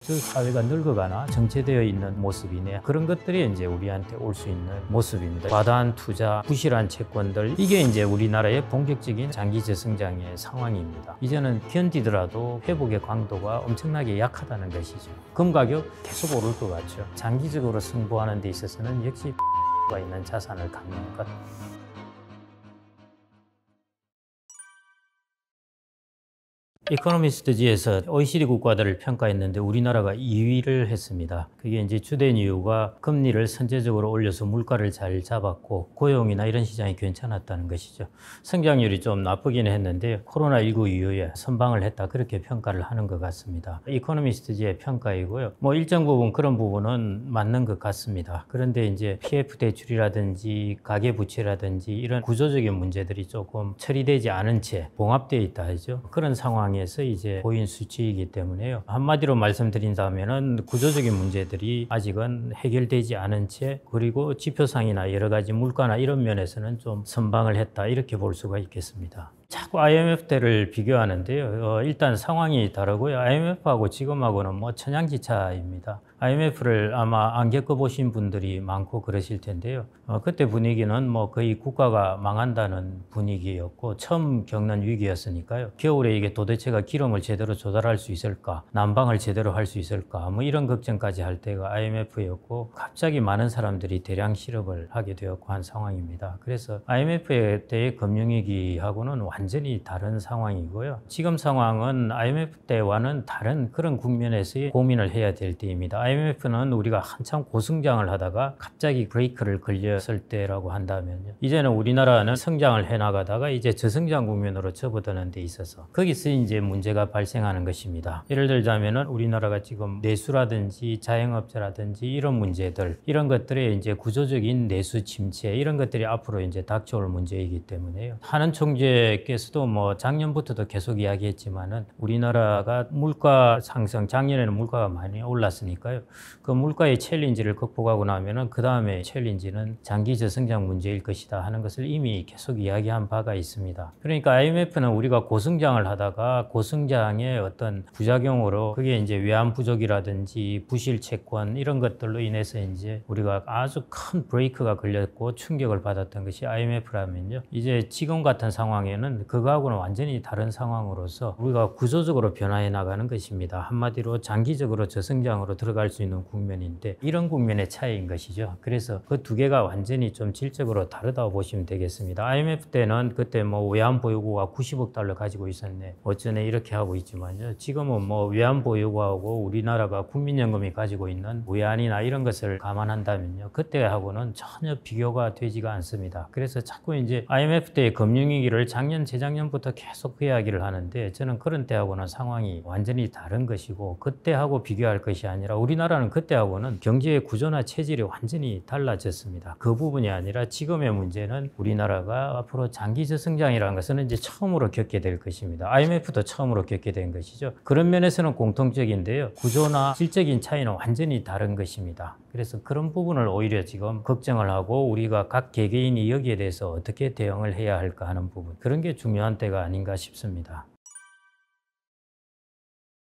그 사회가 늙어가나 정체되어 있는 모습이네. 그런 것들이 이제 우리한테 올 수 있는 모습입니다. 과다한 투자, 부실한 채권들, 이게 이제 우리나라의 본격적인 장기 저성장의 상황입니다. 이제는 견디더라도 회복의 강도가 엄청나게 약하다는 것이죠. 금 가격 계속 오를 것 같죠. 장기적으로 승부하는 데 있어서는 역시 가 있는 자산을 갖는 것. 이코노미스트지에서 OECD 국가들을 평가했는데 우리나라가 2위를 했습니다. 그게 이제 주된 이유가 금리를 선제적으로 올려서 물가를 잘 잡았고 고용이나 이런 시장이 괜찮았다는 것이죠. 성장률이 좀 나쁘긴 했는데 코로나19 이후에 선방을 했다, 그렇게 평가를 하는 것 같습니다. 이코노미스트지의 평가이고요. 일정 부분 그런 부분은 맞는 것 같습니다. 그런데 이제 PF 대출이라든지 가계부채라든지 이런 구조적인 문제들이 조금 처리되지 않은 채 봉합되어 있다 하죠. 그런 상황 에서 이제 보인 수치이기 때문에요. 한마디로 말씀드린다면은 구조적인 문제들이 아직은 해결되지 않은 채, 그리고 지표상이나 여러 가지 물가나 이런 면에서는 좀 선방을 했다, 이렇게 볼 수가 있겠습니다. 자꾸 IMF 때를 비교하는데요. 일단 상황이 다르고요. IMF하고 지금하고는 천양지차입니다. IMF를 아마 안 겪어보신 분들이 많고 그러실 텐데요. 그때 분위기는 거의 국가가 망한다는 분위기였고 처음 겪는 위기였으니까요. 겨울에 이게 도대체가 기름을 제대로 조달할 수 있을까, 난방을 제대로 할 수 있을까, 이런 걱정까지 할 때가 IMF였고 갑자기 많은 사람들이 대량 실업을 하게 되었고 한 상황입니다. 그래서 IMF 때의 금융위기하고는 완전히 다른 상황이고요. 지금 상황은 IMF 때와는 다른 그런 국면에서의 고민을 해야 될 때입니다. IMF는 우리가 한참 고성장을 하다가 갑자기 브레이크를 걸렸을 때라고 한다면요. 이제는 우리나라는 성장을 해나가다가 이제 저성장 국면으로 접어드는 데 있어서 거기서 이제 문제가 발생하는 것입니다. 예를 들자면은 우리나라가 지금 내수라든지 자영업자라든지 이런 문제들, 이런 것들의 이제 구조적인 내수 침체, 이런 것들이 앞으로 이제 닥쳐올 문제이기 때문에요. 한은 총재께서도 작년부터도 계속 이야기했지만은 우리나라가 물가 상승, 작년에는 물가가 많이 올랐으니까요. 그 물가의 챌린지를 극복하고 나면은 그 다음에 챌린지는 장기 저성장 문제일 것이다 하는 것을 이미 계속 이야기한 바가 있습니다. 그러니까 IMF는 우리가 고성장을 하다가 고성장의 어떤 부작용으로 그게 이제 외환 부족이라든지 부실 채권 이런 것들로 인해서 이제 우리가 아주 큰 브레이크가 걸렸고 충격을 받았던 것이 IMF라면요. 이제 지금 같은 상황에는 그거하고는 완전히 다른 상황으로서 우리가 구조적으로 변화해 나가는 것입니다. 한마디로 장기적으로 저성장으로 들어갈 수 있는 국면인데 이런 국면의 차이인 것이죠. 그래서 그 두 개가 완전히 좀 질적으로 다르다고 보시면 되겠습니다. IMF 때는 그때 외환 보유고가 90억 달러 가지고 있었네, 어쩌네 이렇게 하고 있지만요. 지금은 외환 보유고하고 우리나라가 국민연금이 가지고 있는 외환이나 이런 것을 감안한다면요. 그때하고는 전혀 비교가 되지가 않습니다. 그래서 자꾸 이제 IMF 때의 금융위기를 작년, 재작년부터 계속 그 이야기를 하는데 저는 그런 때하고는 상황이 완전히 다른 것이고 그때하고 비교할 것이 아니라 우리나라는 그때하고는 경제의 구조나 체질이 완전히 달라졌습니다. 그 부분이 아니라 지금의 문제는 우리나라가 앞으로 장기 저성장이라는 것은 이제 처음으로 겪게 될 것입니다. IMF도 처음으로 겪게 된 것이죠. 그런 면에서는 공통적인데요. 구조나 질적인 차이는 완전히 다른 것입니다. 그래서 그런 부분을 오히려 지금 걱정을 하고 우리가 각 개개인이 여기에 대해서 어떻게 대응을 해야 할까 하는 부분, 그런 게 중요한 때가 아닌가 싶습니다.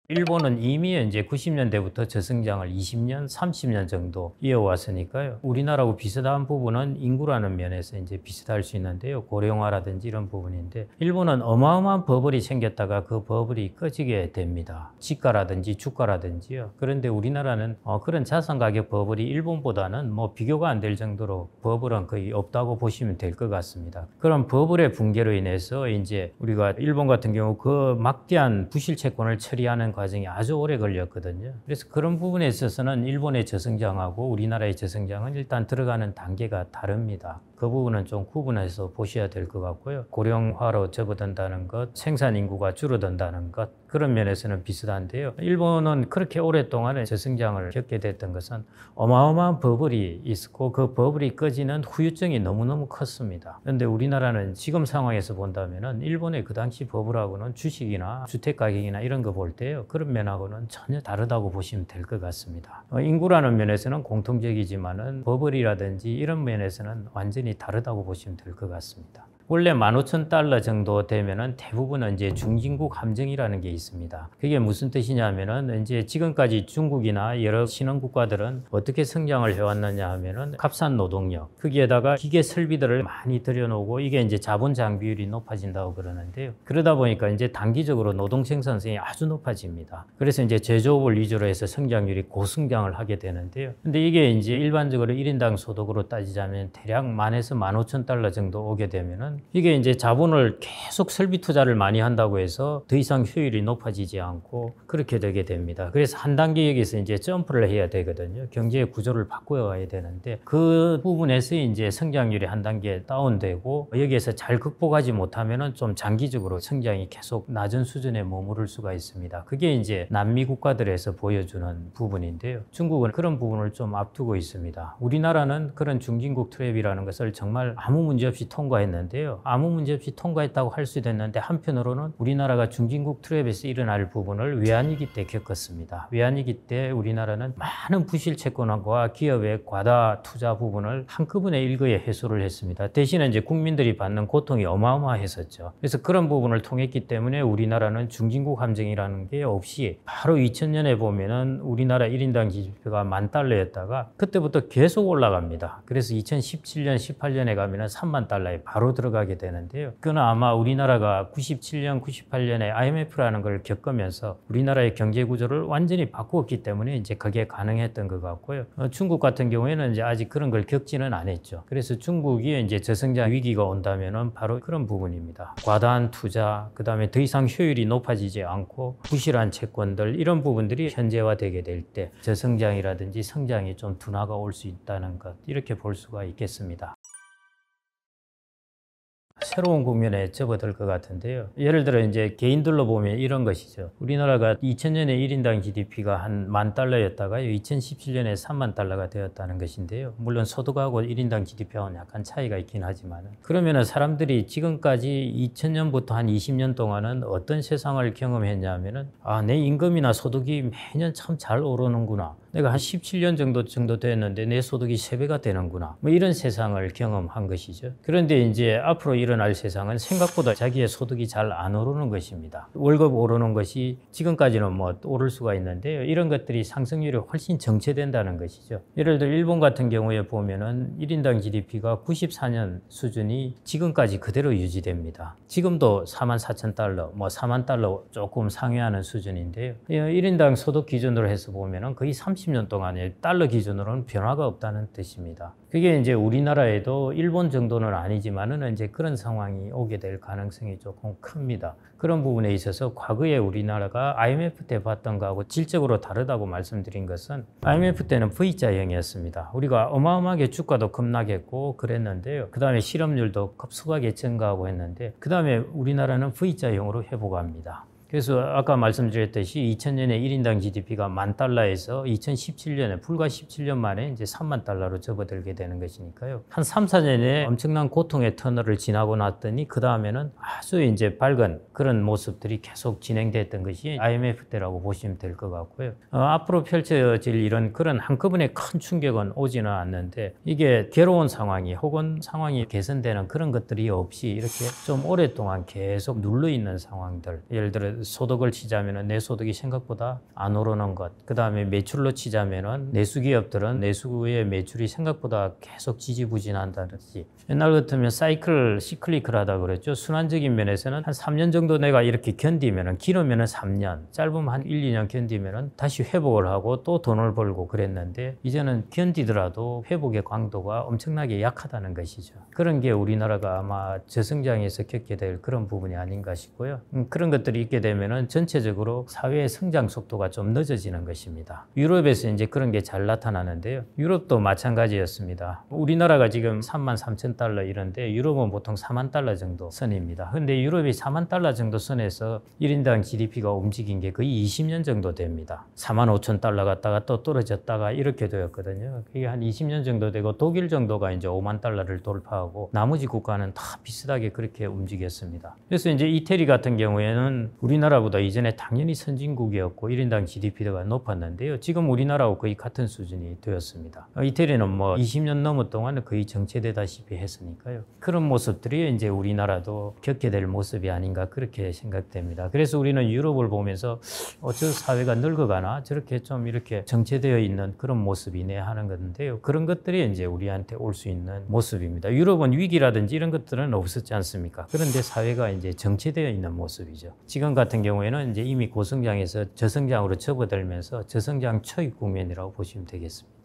일본은 이미 이제 90년대부터 저성장을 20년, 30년 정도 이어왔으니까요. 우리나라하고 비슷한 부분은 인구라는 면에서 이제 비슷할 수 있는데요. 고령화라든지 이런 부분인데 일본은 어마어마한 버블이 생겼다가 그 버블이 꺼지게 됩니다. 지가라든지 주가라든지요. 그런데 우리나라는 그런 자산 가격 버블이 일본보다는 비교가 안 될 정도로 버블은 거의 없다고 보시면 될 것 같습니다. 그런 버블의 붕괴로 인해서 이제 우리가 일본 같은 경우 그 막대한 부실 채권을 처리하는 과정이 아주 오래 걸렸거든요. 그래서 그런 부분에 있어서는 일본의 저성장하고 우리나라의 저성장은 일단 들어가는 단계가 다릅니다. 그 부분은 좀 구분해서 보셔야 될 것 같고요. 고령화로 접어든다는 것, 생산 인구가 줄어든다는 것, 그런 면에서는 비슷한데요. 일본은 그렇게 오랫동안 저성장을 겪게 됐던 것은 어마어마한 버블이 있었고 그 버블이 꺼지는 후유증이 너무너무 컸습니다. 그런데 우리나라는 지금 상황에서 본다면은 일본의 그 당시 버블하고는 주식이나 주택 가격이나 이런 거 볼 때요. 그런 면하고는 전혀 다르다고 보시면 될 것 같습니다. 인구라는 면에서는 공통적이지만은 버블이라든지 이런 면에서는 완전히 다르다고 보시면 될 것 같습니다. 원래 15,000달러 정도 되면은 대부분은 이제 중진국 함정이라는 게 있습니다. 그게 무슨 뜻이냐면은 이제 지금까지 중국이나 여러 신흥 국가들은 어떻게 성장을 해왔느냐 하면은 값싼 노동력, 거기에다가 기계 설비들을 많이 들여놓고 이게 이제 자본 장비율이 높아진다고 그러는데요. 그러다 보니까 이제 단기적으로 노동 생산성이 아주 높아집니다. 그래서 이제 제조업을 위주로 해서 성장률이 고성장을 하게 되는데요. 근데 이게 이제 일반적으로 1인당 소득으로 따지자면 대략 10,000에서 15,000달러 정도 오게 되면은 이게 이제 자본을 계속 설비 투자를 많이 한다고 해서 더 이상 효율이 높아지지 않고 그렇게 되게 됩니다. 그래서 한 단계 여기서 이제 점프를 해야 되거든요. 경제의 구조를 바꿔 가야 되는데 그 부분에서 이제 성장률이 한 단계 다운되고 여기에서 잘 극복하지 못하면은 좀 장기적으로 성장이 계속 낮은 수준에 머무를 수가 있습니다. 그게 이제 남미 국가들에서 보여주는 부분인데요. 중국은 그런 부분을 좀 앞두고 있습니다. 우리나라는 그런 중진국 트랩이라는 것을 정말 아무 문제 없이 통과했는데요. 아무 문제 없이 통과했다고 할 수도 있는데 한편으로는 우리나라가 중진국 트랩에서 일어날 부분을 외환위기 때 겪었습니다. 외환위기 때 우리나라는 많은 부실 채권과 기업의 과다 투자 부분을 한꺼번에 일거에 해소를 했습니다. 대신에 이제 국민들이 받는 고통이 어마어마했었죠. 그래서 그런 부분을 통했기 때문에 우리나라는 중진국 함정이라는 게 없이 바로 2000년에 보면은 우리나라 1인당 GDP가 10,000달러였다가 그때부터 계속 올라갑니다. 그래서 2017년, 18년에 가면은 30,000달러에 바로 들어가게 되는데요. 그건 아마 우리나라가 97년, 98년에 IMF라는 걸 겪으면서 우리나라의 경제 구조를 완전히 바꾸었기 때문에 이제 그게 가능했던 것 같고요. 중국 같은 경우에는 이제 아직 그런 걸 겪지는 않았죠. 그래서 중국이 이제 저성장 위기가 온다면은 바로 그런 부분입니다. 과다한 투자, 그 다음에 더 이상 효율이 높아지지 않고 부실한 채권들 이런 부분들이 현재화되게 될 때 저성장이라든지 성장이 좀 둔화가 올 수 있다는 것 이렇게 볼 수가 있겠습니다. 새로운 국면에 접어들 것 같은데요. 예를 들어 이제 개인들로 보면 이런 것이죠. 우리나라가 2000년에 1인당 GDP가 한 10,000달러였다가요. 2017년에 30,000달러가 되었다는 것인데요. 물론 소득하고 1인당 GDP하고는 약간 차이가 있긴 하지만 그러면은 사람들이 지금까지 2000년부터 한 20년 동안은 어떤 세상을 경험했냐면은 내 임금이나 소득이 매년 참 잘 오르는구나. 내가 한 17년 정도 됐는데 내 소득이 3배가 되는구나. 뭐 이런 세상을 경험한 것이죠. 그런데 이제 앞으로 일어날 세상은 생각보다 자기의 소득이 잘 안 오르는 것입니다. 월급 오르는 것이 지금까지는 뭐 오를 수가 있는데요. 이런 것들이 상승률이 훨씬 정체된다는 것이죠. 예를 들어 일본 같은 경우에 보면은 1인당 GDP가 94년 수준이 지금까지 그대로 유지됩니다. 지금도 44,000달러, 뭐 40,000달러 조금 상회하는 수준인데요. 1인당 소득 기준으로 해서 보면은 거의 30년 동안에 달러 기준으로는 변화가 없다는 뜻입니다. 그게 이제 우리나라에도 일본 정도는 아니지만은 이제 그런 상황이 오게 될 가능성이 조금 큽니다. 그런 부분에 있어서 과거에 우리나라가 IMF 때 봤던 거하고 질적으로 다르다고 말씀드린 것은 IMF 때는 V자형이었습니다. 우리가 어마어마하게 주가도 급락했고 그랬는데요. 그 다음에 실업률도 급속하게 증가하고 했는데 그 다음에 우리나라는 V자형으로 회복합니다. 그래서 아까 말씀드렸듯이 2000년에 1인당 GDP가 10,000달러에서 2017년에 불과 17년 만에 이제 30,000달러로 접어들게 되는 것이니까요. 한 3, 4년에 엄청난 고통의 터널을 지나고 났더니 그 다음에는 아주 이제 밝은 그런 모습들이 계속 진행됐던 것이 IMF 때라고 보시면 될 것 같고요. 앞으로 펼쳐질 이런 그런 한꺼번에 큰 충격은 오지는 않는데 이게 괴로운 상황이 혹은 상황이 개선되는 그런 것들이 없이 이렇게 좀 오랫동안 계속 눌러있는 상황들 예를 들어 소득을 치자면은 내 소득이 생각보다 안 오르는 것. 그 다음에 매출로 치자면은 내수 기업들은 내수의 매출이 생각보다 계속 지지부진한다든지. 옛날 같으면 시클리컬하다 그랬죠. 순환적인 면에서는 한 3년 정도 내가 이렇게 견디면은 길으면은 3년, 짧으면 한 1, 2년 견디면은 다시 회복을 하고 또 돈을 벌고 그랬는데 이제는 견디더라도 회복의 강도가 엄청나게 약하다는 것이죠. 그런 게 우리나라가 아마 저성장에서 겪게 될 그런 부분이 아닌가 싶고요. 그런 것들이 있게 되면은 전체적으로 사회의 성장 속도가 좀 늦어지는 것입니다. 유럽에서 이제 그런 게 잘 나타나는데요. 유럽도 마찬가지였습니다. 우리나라가 지금 33,000달러 이런데 유럽은 보통 40,000달러 정도 선입니다. 근데 유럽이 40,000달러 정도 선에서 1인당 GDP가 움직인 게 거의 20년 정도 됩니다. 45,000달러 갔다가 또 떨어졌다가 이렇게 되었거든요. 그게 한 20년 정도 되고 독일 정도가 이제 50,000달러를 돌파하고 나머지 국가는 다 비슷하게 그렇게 움직였습니다. 그래서 이제 이태리 같은 경우에는 우리 우리나라보다 이전에 당연히 선진국이었고 1인당 GDP가 높았는데요. 지금 우리나라하고 거의 같은 수준이 되었습니다. 이태리는 뭐 20년 넘은 동안 거의 정체되다시피 했으니까요. 그런 모습들이 이제 우리나라도 겪게 될 모습이 아닌가 그렇게 생각됩니다. 그래서 우리는 유럽을 보면서 저 사회가 늙어가나 저렇게 좀 이렇게 정체되어 있는 그런 모습이네 하는 건데요. 그런 것들이 이제 우리한테 올 수 있는 모습입니다. 유럽은 위기라든지 이런 것들은 없었지 않습니까? 그런데 사회가 이제 정체되어 있는 모습이죠. 지금 같은 경우에는 이제 이미 고성장에서 저성장으로 접어들면서 저성장 초입 국면이라고 보시면 되겠습니다.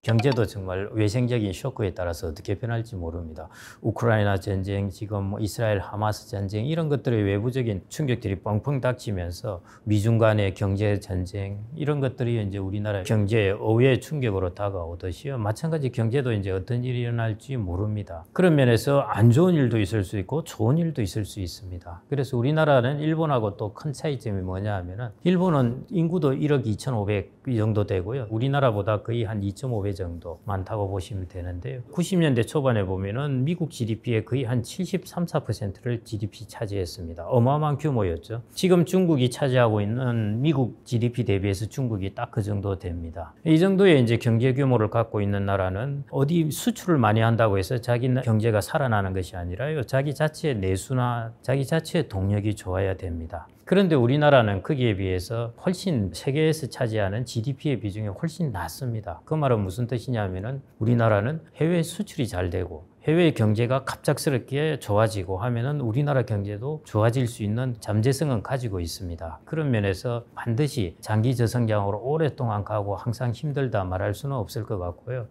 경제도 정말 외생적인 쇼크에 따라서 어떻게 변할지 모릅니다. 우크라이나 전쟁, 지금 뭐 이스라엘 하마스 전쟁 이런 것들의 외부적인 충격들이 뻥뻥 닥치면서 미중 간의 경제 전쟁 이런 것들이 이제 우리나라 경제에 의외의 충격으로 다가오듯이요. 마찬가지 경제도 이제 어떤 일이 일어날지 모릅니다. 그런 면에서 안 좋은 일도 있을 수 있고 좋은 일도 있을 수 있습니다. 그래서 우리나라는 일본하고 또 큰 차이점이 뭐냐 하면은 일본은 인구도 1억 2,500 이 정도 되고요. 우리나라보다 거의 한 2.5배 정도 많다고 보시면 되는데요. 90년대 초반에 보면은 미국 GDP의 거의 한 73, 4%를 GDP 차지했습니다. 어마어마한 규모였죠. 지금 중국이 차지하고 있는 미국 GDP 대비해서 중국이 딱 그 정도 됩니다. 이 정도의 이제 경제 규모를 갖고 있는 나라는 어디 수출을 많이 한다고 해서 자기 경제가 살아나는 것이 아니라요. 자기 자체의 내수나 자기 자체의 동력이 좋아야 됩니다. 그런데 우리나라는 거기에 비해서 훨씬 세계에서 차지하는 GDP의 비중이 훨씬 낮습니다. 그 말은 무슨 뜻이냐면은 우리나라는 해외 수출이 잘 되고 해외 경제가 갑작스럽게 좋아지고 하면은 우리나라 경제도 좋아질 수 있는 잠재성은 가지고 있습니다. 그런 면에서 반드시 장기 저성장으로 오랫동안 가고 항상 힘들다 말할 수는 없을 것 같고요.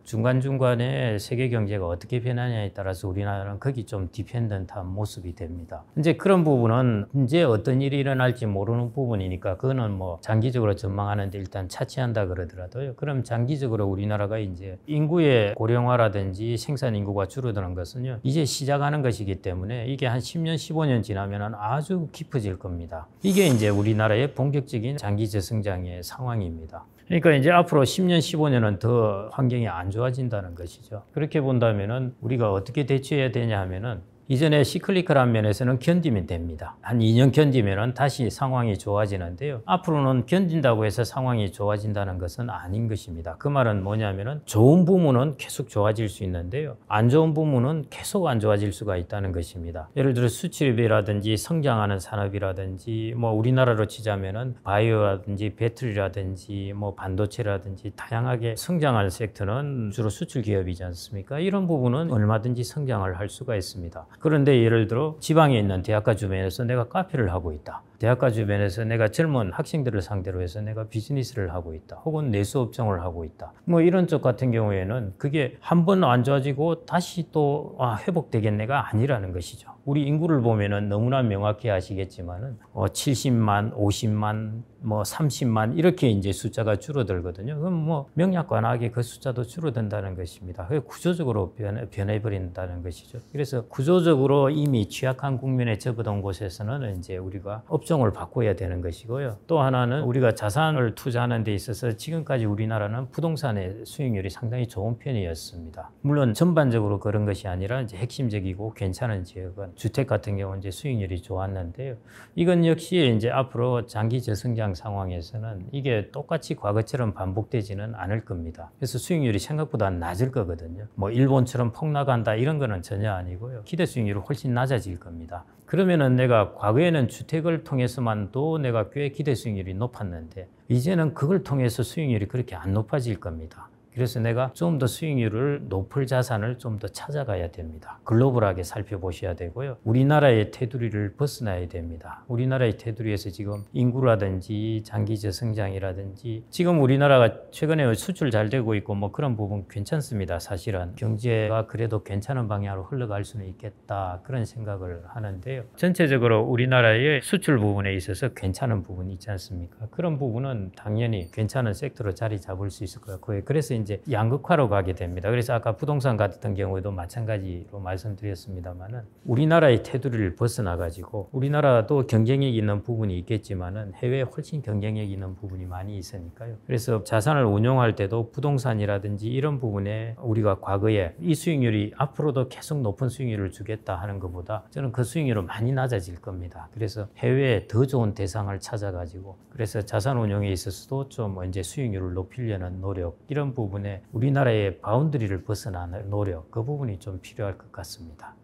중간중간에 세계 경제가 어떻게 변하냐에 따라서 우리나라는 거기 좀 디펜던트한 모습이 됩니다. 이제 그런 부분은 이제 어떤 일이 일어날지 모르는 부분이니까 그거는 뭐 장기적으로 전망하는데 일단 차치한다 그러더라도요. 그럼 장기적으로 우리나라가 이제 인구의 고령화라든지 생산 인구가 줄어드는 것은요, 이제 시작하는 것이기 때문에 이게 한 10년, 15년 지나면 아주 깊어질 겁니다. 이게 이제 우리나라의 본격적인 장기 저성장의 상황입니다. 그러니까 이제 앞으로 10년, 15년은 더 환경이 안 좋아진다는 것이죠. 그렇게 본다면은 우리가 어떻게 대처해야 되냐 하면은 이전에 시클리컬한 면에서는 견디면 됩니다. 한 2년 견디면 다시 상황이 좋아지는데요. 앞으로는 견딘다고 해서 상황이 좋아진다는 것은 아닌 것입니다. 그 말은 뭐냐면은 좋은 부문은 계속 좋아질 수 있는데요. 안 좋은 부문은 계속 안 좋아질 수가 있다는 것입니다. 예를 들어 수출입이라든지 성장하는 산업이라든지 뭐 우리나라로 치자면은 바이오라든지 배터리라든지 뭐 반도체라든지 다양하게 성장할 섹터는 주로 수출 기업이지 않습니까? 이런 부분은 얼마든지 성장을 할 수가 있습니다. 그런데 예를 들어 지방에 있는 대학가 주변에서 내가 카페를 하고 있다. 대학가 주변에서 내가 젊은 학생들을 상대로 해서 내가 비즈니스를 하고 있다. 혹은 내수업종을 하고 있다. 뭐 이런 쪽 같은 경우에는 그게 한 번 안 좋아지고 다시 또 회복되겠네가 아니라는 것이죠. 우리 인구를 보면은 너무나 명확히 아시겠지만은 70만, 50만, 뭐 30만 이렇게 이제 숫자가 줄어들거든요. 그럼 뭐 명약관하게 그 숫자도 줄어든다는 것입니다. 그게 구조적으로 변해버린다는 것이죠. 그래서 구조적으로 이미 취약한 국면에 접어든 곳에서는 이제 우리가 업종을 바꿔야 되는 것이고요. 또 하나는 우리가 자산을 투자하는 데 있어서 지금까지 우리나라는 부동산의 수익률이 상당히 좋은 편이었습니다. 물론 전반적으로 그런 것이 아니라 이제 핵심적이고 괜찮은 지역은 주택 같은 경우는 이제 수익률이 좋았는데요. 이건 역시 이제 앞으로 장기 저성장 상황에서는 이게 똑같이 과거처럼 반복되지는 않을 겁니다. 그래서 수익률이 생각보다 낮을 거거든요. 뭐 일본처럼 폭락한다 이런 거는 전혀 아니고요. 기대 수익률이 훨씬 낮아질 겁니다. 그러면은 내가 과거에는 주택을 통해서만도 내가 꽤 기대 수익률이 높았는데 이제는 그걸 통해서 수익률이 그렇게 안 높아질 겁니다. 그래서 내가 좀 더 수익률을 높을 자산을 좀 더 찾아가야 됩니다. 글로벌하게 살펴보셔야 되고요. 우리나라의 테두리를 벗어나야 됩니다. 우리나라의 테두리에서 지금 인구라든지 장기 저성장이라든지 지금 우리나라가 최근에 수출 잘 되고 있고 뭐 그런 부분 괜찮습니다. 사실은 경제가 그래도 괜찮은 방향으로 흘러갈 수는 있겠다 그런 생각을 하는데요. 전체적으로 우리나라의 수출 부분에 있어서 괜찮은 부분이 있지 않습니까? 그런 부분은 당연히 괜찮은 섹터로 자리 잡을 수 있을 것 같고요. 그래서 이제 이제 양극화로 가게 됩니다. 그래서 아까 부동산 같은 경우에도 마찬가지로 말씀드렸습니다만은 우리나라의 테두리를 벗어나 가지고 우리나라도 경쟁력 있는 부분이 있겠지만은 해외에 훨씬 경쟁력 있는 부분이 많이 있으니까요. 그래서 자산을 운용할 때도 부동산이라든지 이런 부분에 우리가 과거에 이 수익률이 앞으로도 계속 높은 수익률을 주겠다 하는 것보다 저는 그 수익률은 많이 낮아질 겁니다. 그래서 해외에 더 좋은 대상을 찾아가지고 그래서 자산 운용에 있어서도 좀 이제 수익률을 높이려는 노력 이런 부분에 우리나라의 바운더리를 벗어나는 노력 그 부분이 좀 필요할 것 같습니다.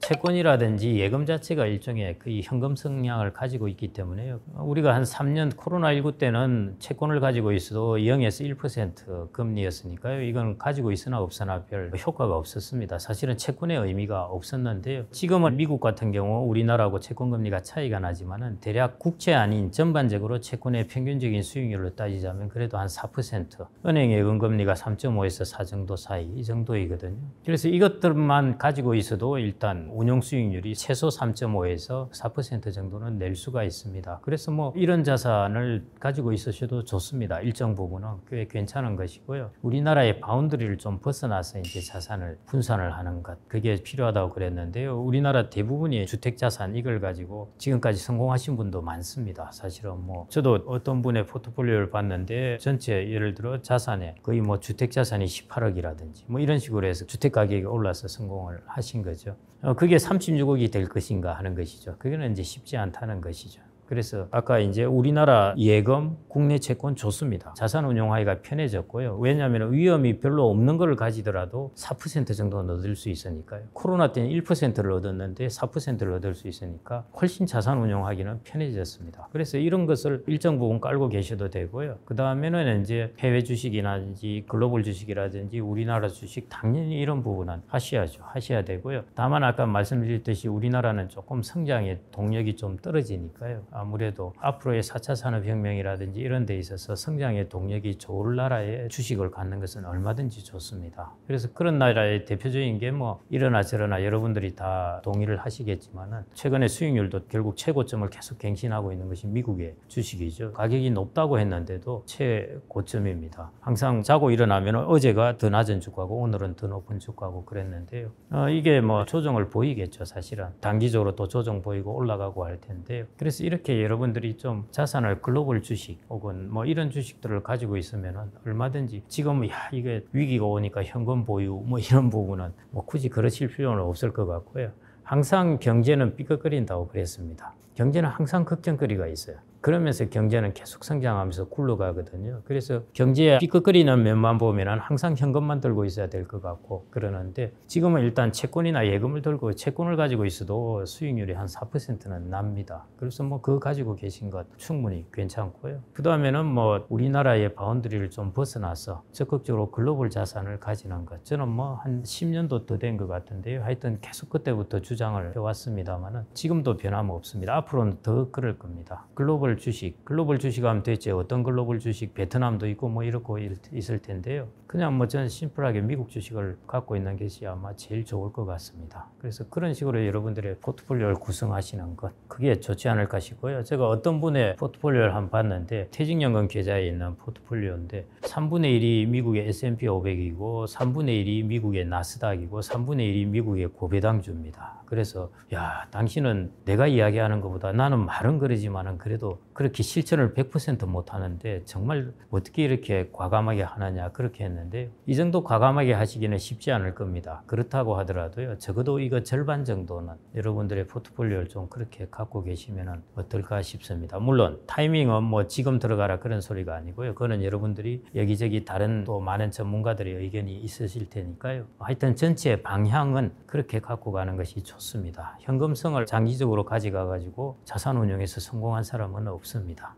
채권이라든지 예금 자체가 일종의 그 현금 성향을 가지고 있기 때문에요. 우리가 한 3년 코로나19 때는 채권을 가지고 있어도 0에서 1% 금리였으니까요. 이건 가지고 있으나 없으나 별 효과가 없었습니다. 사실은 채권의 의미가 없었는데요. 지금은 미국 같은 경우 우리나라하고 채권 금리가 차이가 나지만은 대략 국채 아닌 전반적으로 채권의 평균적인 수익률로 따지자면 그래도 한 4%, 은행 예금 금리가 3.5에서 4 정도 사이 이 정도이거든요. 그래서 이것들만 가지고 있어도 일단 운용 수익률이 최소 3.5에서 4% 정도는 낼 수가 있습니다. 그래서 뭐 이런 자산을 가지고 있으셔도 좋습니다. 일정 부분은 꽤 괜찮은 것이고요. 우리나라의 바운더리를 좀 벗어나서 이제 자산을 분산을 하는 것 그게 필요하다고 그랬는데요. 우리나라 대부분이 주택 자산 이걸 가지고 지금까지 성공하신 분도 많습니다. 사실은 뭐 저도 어떤 분의 포트폴리오를 봤는데 전체 예를 들어 자산에 거의 뭐 주택 자산이 18억이라든지 뭐 이런 식으로 해서 주택 가격이 올라서 성공을 하신 거죠. 그게 36억이 될 것인가 하는 것이죠. 그거는 이제 쉽지 않다는 것이죠. 그래서 아까 이제 우리나라 예금, 국내 채권 좋습니다. 자산 운용하기가 편해졌고요. 왜냐하면 위험이 별로 없는 걸 가지더라도 4% 정도는 얻을 수 있으니까요. 코로나 때는 1%를 얻었는데 4%를 얻을 수 있으니까 훨씬 자산 운용하기는 편해졌습니다. 그래서 이런 것을 일정 부분 깔고 계셔도 되고요. 그 다음에는 이제 해외 주식이라든지 글로벌 주식이라든지 우리나라 주식 당연히 이런 부분은 하셔야죠. 하셔야 되고요. 다만 아까 말씀드렸듯이 우리나라는 조금 성장의 동력이 좀 떨어지니까요. 아무래도 앞으로의 4차 산업혁명이라든지 이런 데 있어서 성장의 동력이 좋을 나라에 주식을 갖는 것은 얼마든지 좋습니다. 그래서 그런 나라의 대표적인 게 뭐 이러나 저러나 여러분들이 다 동의를 하시겠지만은 최근에 수익률도 결국 최고점을 계속 갱신하고 있는 것이 미국의 주식이죠. 가격이 높다고 했는데도 최고점입니다. 항상 자고 일어나면 어제가 더 낮은 주가고 오늘은 더 높은 주가고 그랬는데요. 이게 뭐 조정을 보이겠죠. 사실은 단기적으로 또 조정 보이고 올라가고 할 텐데요. 그래서 이렇게 여러분들이 좀 자산을 글로벌 주식 혹은 뭐 이런 주식들을 가지고 있으면은 얼마든지 지금은 이게 위기가 오니까 현금 보유 뭐 이런 부분은 뭐 굳이 그러실 필요는 없을 것 같고요. 항상 경제는 삐걱거린다고 그랬습니다. 경제는 항상 걱정거리가 있어요. 그러면서 경제는 계속 성장하면서 굴러가거든요. 그래서 경제에 삐걱거리는 면만 보면 항상 현금만 들고 있어야 될 것 같고 그러는데 지금은 일단 채권이나 예금을 들고 채권을 가지고 있어도 수익률이 한 4%는 납니다. 그래서 뭐 그거 가지고 계신 것 충분히 괜찮고요. 그 다음에는 뭐 우리나라의 바운더리를 좀 벗어나서 적극적으로 글로벌 자산을 가지는 것. 저는 뭐 한 10년도 더 된 것 같은데요. 하여튼 계속 그때부터 주장을 해왔습니다만은 지금도 변함없습니다. 앞으로는 더 그럴 겁니다. 글로벌 주식 하면 대체 어떤 글로벌 주식, 베트남도 있고 뭐 이렇고 있을 텐데요. 그냥 뭐 저는 심플하게 미국 주식을 갖고 있는 것이 아마 제일 좋을 것 같습니다. 그래서 그런 식으로 여러분들의 포트폴리오를 구성하시는 것, 그게 좋지 않을까 싶고요. 제가 어떤 분의 포트폴리오를 한번 봤는데 퇴직연금 계좌에 있는 포트폴리오인데 3분의 1이 미국의 S&P 500이고 3분의 1이 미국의 나스닥이고 3분의 1이 미국의 고배당주입니다. 그래서 야, 당신은 내가 이야기하는 것보다 나는 말은 그러지만은 그래도 그렇게 실천을 100% 못하는데 정말 어떻게 이렇게 과감하게 하느냐 그렇게 했는데 이 정도 과감하게 하시기는 쉽지 않을 겁니다. 그렇다고 하더라도요. 적어도 이거 절반 정도는 여러분들의 포트폴리오를 좀 그렇게 갖고 계시면 어떨까 싶습니다. 물론 타이밍은 뭐 지금 들어가라 그런 소리가 아니고요. 그거는 여러분들이 여기저기 다른 또 많은 전문가들의 의견이 있으실 테니까요. 하여튼 전체 방향은 그렇게 갖고 가는 것이 좋습니다. 현금성을 장기적으로 가져가 가지고 자산 운용에서 성공한 사람은 없습니다.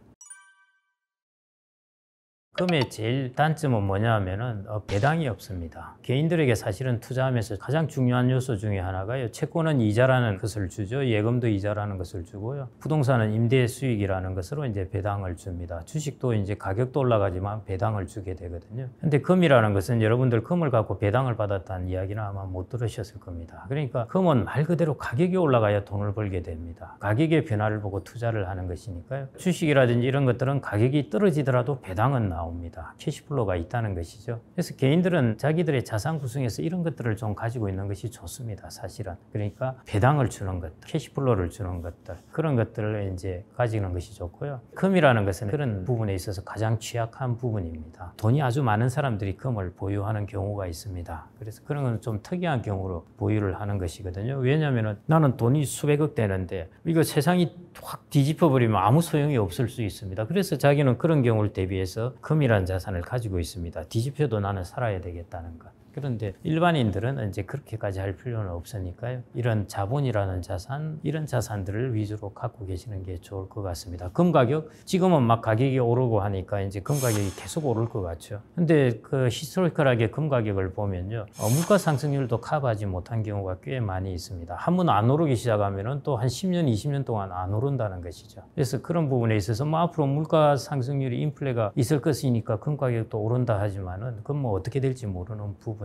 금의 제일 단점은 뭐냐면은 배당이 없습니다. 개인들에게 사실은 투자하면서 가장 중요한 요소 중에 하나가요. 채권은 이자라는 것을 주죠. 예금도 이자라는 것을 주고요. 부동산은 임대 수익이라는 것으로 이제 배당을 줍니다. 주식도 이제 가격도 올라가지만 배당을 주게 되거든요. 근데 금이라는 것은 여러분들 금을 갖고 배당을 받았다는 이야기는 아마 못 들으셨을 겁니다. 그러니까 금은 말 그대로 가격이 올라가야 돈을 벌게 됩니다. 가격의 변화를 보고 투자를 하는 것이니까요. 주식이라든지 이런 것들은 가격이 떨어지더라도 배당은 나오고 나옵니다. 캐시플로우가 있다는 것이죠. 그래서 개인들은 자기들의 자산 구성에서 이런 것들을 좀 가지고 있는 것이 좋습니다. 사실은. 그러니까 배당을 주는 것들, 캐시플로우를 주는 것들, 그런 것들을 이제 가지는 것이 좋고요. 금이라는 것은 그런 부분에 있어서 가장 취약한 부분입니다. 돈이 아주 많은 사람들이 금을 보유하는 경우가 있습니다. 그래서 그런 건 좀 특이한 경우로 보유를 하는 것이거든요. 왜냐하면 나는 돈이 수백억 되는데 이거 세상이 확 뒤집어 버리면 아무 소용이 없을 수 있습니다. 그래서 자기는 그런 경우를 대비해서 금이라는 자산을 가지고 있습니다. 뒤집혀도 나는 살아야 되겠다는 것. 그런데 일반인들은 이제 그렇게까지 할 필요는 없으니까요. 이런 자본이라는 자산, 이런 자산들을 위주로 갖고 계시는 게 좋을 것 같습니다. 금 가격, 지금은 막 가격이 오르고 하니까 이제 금 가격이 계속 오를 것 같죠. 근데 그 히스토리컬하게 금 가격을 보면요. 물가 상승률도 커버하지 못한 경우가 꽤 많이 있습니다. 한 번 안 오르기 시작하면은 또 한 10년, 20년 동안 안 오른다는 것이죠. 그래서 그런 부분에 있어서 뭐 앞으로 물가 상승률이 인플레가 있을 것이니까 금 가격도 오른다 하지만은 그건 뭐 어떻게 될지 모르는 부분이니까요.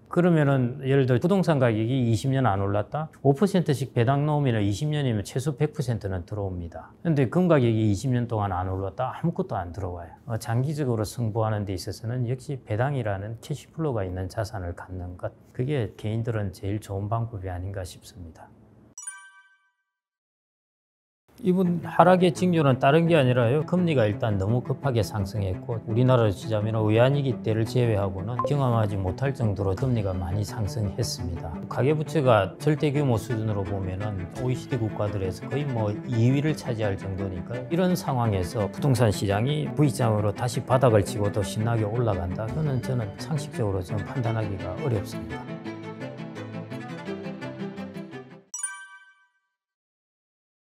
그러면은 예를 들어 부동산 가격이 20년 안 올랐다? 5%씩 배당 넣으면 20년이면 최소 100%는 들어옵니다. 근데 금 가격이 20년 동안 안 올랐다? 아무것도 안 들어와요. 장기적으로 승부하는 데 있어서는 역시 배당이라는 캐시플로우가 있는 자산을 갖는 것, 그게 개인들은 제일 좋은 방법이 아닌가 싶습니다. 이번 하락의 징조는 다른 게 아니라요. 금리가 일단 너무 급하게 상승했고 우리나라로 치자면 외환위기 때를 제외하고는 경험하지 못할 정도로 금리가 많이 상승했습니다. 가계부채가 절대규모 수준으로 보면은 OECD 국가들에서 거의 뭐 2위를 차지할 정도니까요. 이런 상황에서 부동산 시장이 V장으로 다시 바닥을 치고 더 신나게 올라간다. 그거는 저는 상식적으로 좀 판단하기가 어렵습니다.